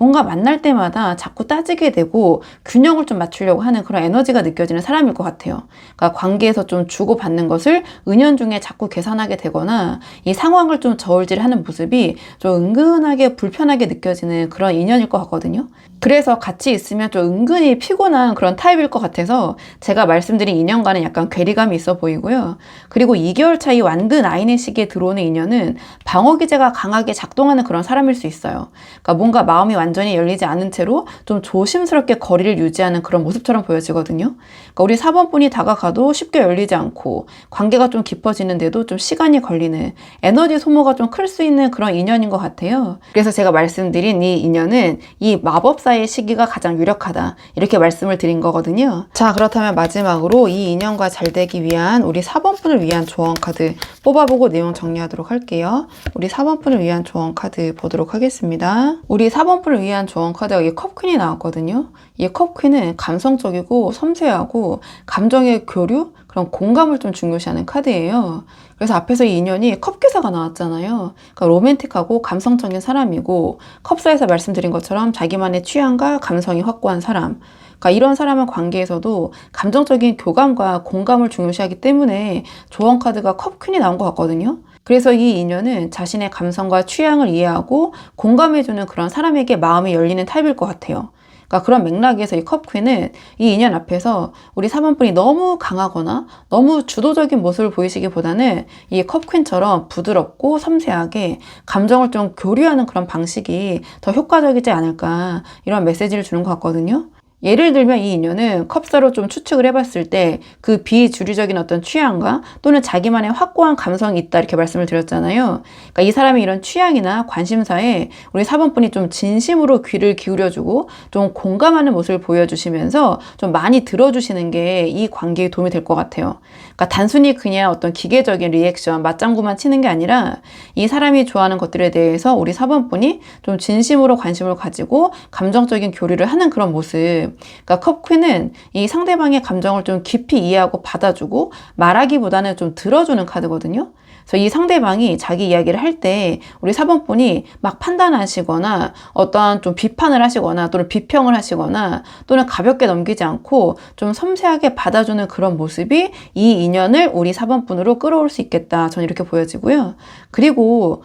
뭔가 만날 때마다 자꾸 따지게 되고 균형을 좀 맞추려고 하는 그런 에너지가 느껴지는 사람일 것 같아요. 그러니까 관계에서 좀 주고받는 것을 은연 중에 자꾸 계산하게 되거나 이 상황을 좀 저울질하는 모습이 좀 은근하게 불편하게 느껴지는 그런 인연일 것 같거든요. 그래서 같이 있으면 좀 은근히 피곤한 그런 타입일 것 같아서 제가 말씀드린 인연과는 약간 괴리감이 있어 보이고요. 그리고 2개월 차이 완드 9의 시기에 들어오는 인연은 방어기제가 강하게 작동하는 그런 사람일 수 있어요. 그러니까 뭔가 마음이 완전히 열리지 않은 채로 좀 조심스럽게 거리를 유지하는 그런 모습처럼 보여지거든요. 그러니까 우리 4번 분이 다가가도 쉽게 열리지 않고 관계가 좀 깊어지는데도 좀 시간이 걸리는, 에너지 소모가 좀 클 수 있는 그런 인연인 것 같아요. 그래서 제가 말씀드린 이 인연은 이 마법사의 시기가 가장 유력하다, 이렇게 말씀을 드린 거거든요. 자, 그렇다면 마지막으로 이 인연과 잘 되기 위한 우리 4번 분을 위한 조언 카드 뽑아보고 내용 정리하도록 할게요. 우리 4번 분을 위한 조언 카드 보도록 하겠습니다. 우리 4번 분을 위한 조언 카드가 이 컵퀸이 나왔거든요. 이 컵퀸은 감성적이고 섬세하고 감정의 교류, 그런 공감을 좀 중요시하는 카드예요. 그래서 앞에서 이 인연이 컵기사가 나왔잖아요. 그러니까 로맨틱하고 감성적인 사람이고, 컵사에서 말씀드린 것처럼 자기만의 취향과 감성이 확고한 사람, 그러니까 이런 사람은 관계에서도 감정적인 교감과 공감을 중요시하기 때문에 조언 카드가 컵퀸이 나온 것 같거든요. 그래서 이 인연은 자신의 감성과 취향을 이해하고 공감해주는 그런 사람에게 마음이 열리는 타입일 것 같아요. 그러니까 그런 맥락에서 이 컵퀸은 이 인연 앞에서 우리 4번 분이 너무 강하거나 너무 주도적인 모습을 보이시기보다는 이 컵퀸처럼 부드럽고 섬세하게 감정을 좀 교류하는 그런 방식이 더 효과적이지 않을까, 이런 메시지를 주는 것 같거든요. 예를 들면 이 인연은 컵사로 좀 추측을 해봤을 때 그 비주류적인 어떤 취향과 또는 자기만의 확고한 감성이 있다, 이렇게 말씀을 드렸잖아요. 그러니까 이 사람의 이런 취향이나 관심사에 우리 4번 분이 좀 진심으로 귀를 기울여주고 좀 공감하는 모습을 보여주시면서 좀 많이 들어주시는 게 이 관계에 도움이 될 것 같아요. 그러니까 단순히 그냥 어떤 기계적인 리액션, 맞장구만 치는 게 아니라 이 사람이 좋아하는 것들에 대해서 우리 4번 분이 좀 진심으로 관심을 가지고 감정적인 교류를 하는 그런 모습. 그러니까 컵퀸은 이 상대방의 감정을 좀 깊이 이해하고 받아주고 말하기보다는 좀 들어주는 카드거든요. 그래서 이 상대방이 자기 이야기를 할 때 우리 4번 분이 막 판단하시거나 어떠한 좀 비판을 하시거나 또는 비평을 하시거나 또는 가볍게 넘기지 않고 좀 섬세하게 받아주는 그런 모습이 이 인연을 우리 4번 분으로 끌어올 수 있겠다, 저는 이렇게 보여지고요. 그리고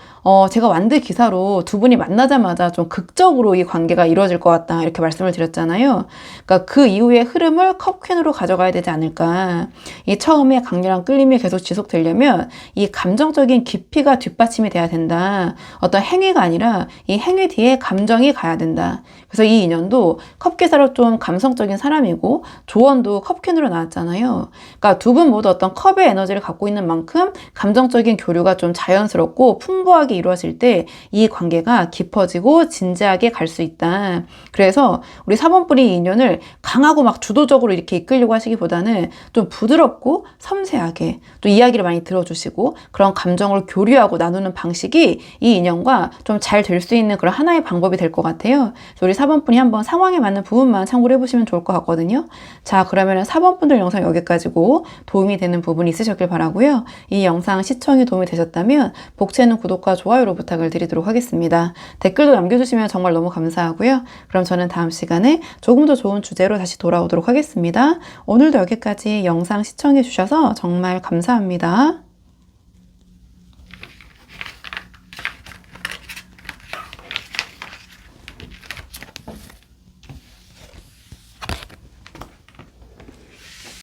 제가 완드 기사로 두 분이 만나자마자 좀 극적으로 이 관계가 이루어질 것 같다, 이렇게 말씀을 드렸잖아요. 그러니까 그 이후의 흐름을 컵퀸으로 가져가야 되지 않을까. 이 처음에 강렬한 끌림이 계속 지속되려면 이 감정이 감정적인 깊이가 뒷받침이 돼야 된다. 어떤 행위가 아니라 이 행위 뒤에 감정이 가야 된다. 그래서 이 인연도 컵기사로 좀 감성적인 사람이고 조언도 컵퀸으로 나왔잖아요. 그러니까 두 분 모두 어떤 컵의 에너지를 갖고 있는 만큼 감정적인 교류가 좀 자연스럽고 풍부하게 이루어질 때 이 관계가 깊어지고 진지하게 갈 수 있다. 그래서 우리 4번 분이 인연을 강하고 막 주도적으로 이렇게 이끌려고 하시기보다는 좀 부드럽고 섬세하게 또 이야기를 많이 들어주시고 그런 감정을 교류하고 나누는 방식이 이 인연과 좀 잘 될 수 있는 그런 하나의 방법이 될 것 같아요. 그래서 우리 4번 분이 한번 상황에 맞는 부분만 참고를 해보시면 좋을 것 같거든요. 자, 그러면 4번 분들 영상 여기까지고 도움이 되는 부분이 있으셨길 바라고요. 이 영상 시청이 도움이 되셨다면 복채는 구독과 좋아요로 부탁을 드리도록 하겠습니다. 댓글도 남겨주시면 정말 너무 감사하고요. 그럼 저는 다음 시간에 조금 더 좋은 주제로 다시 돌아오도록 하겠습니다. 오늘도 여기까지 영상 시청해 주셔서 정말 감사합니다.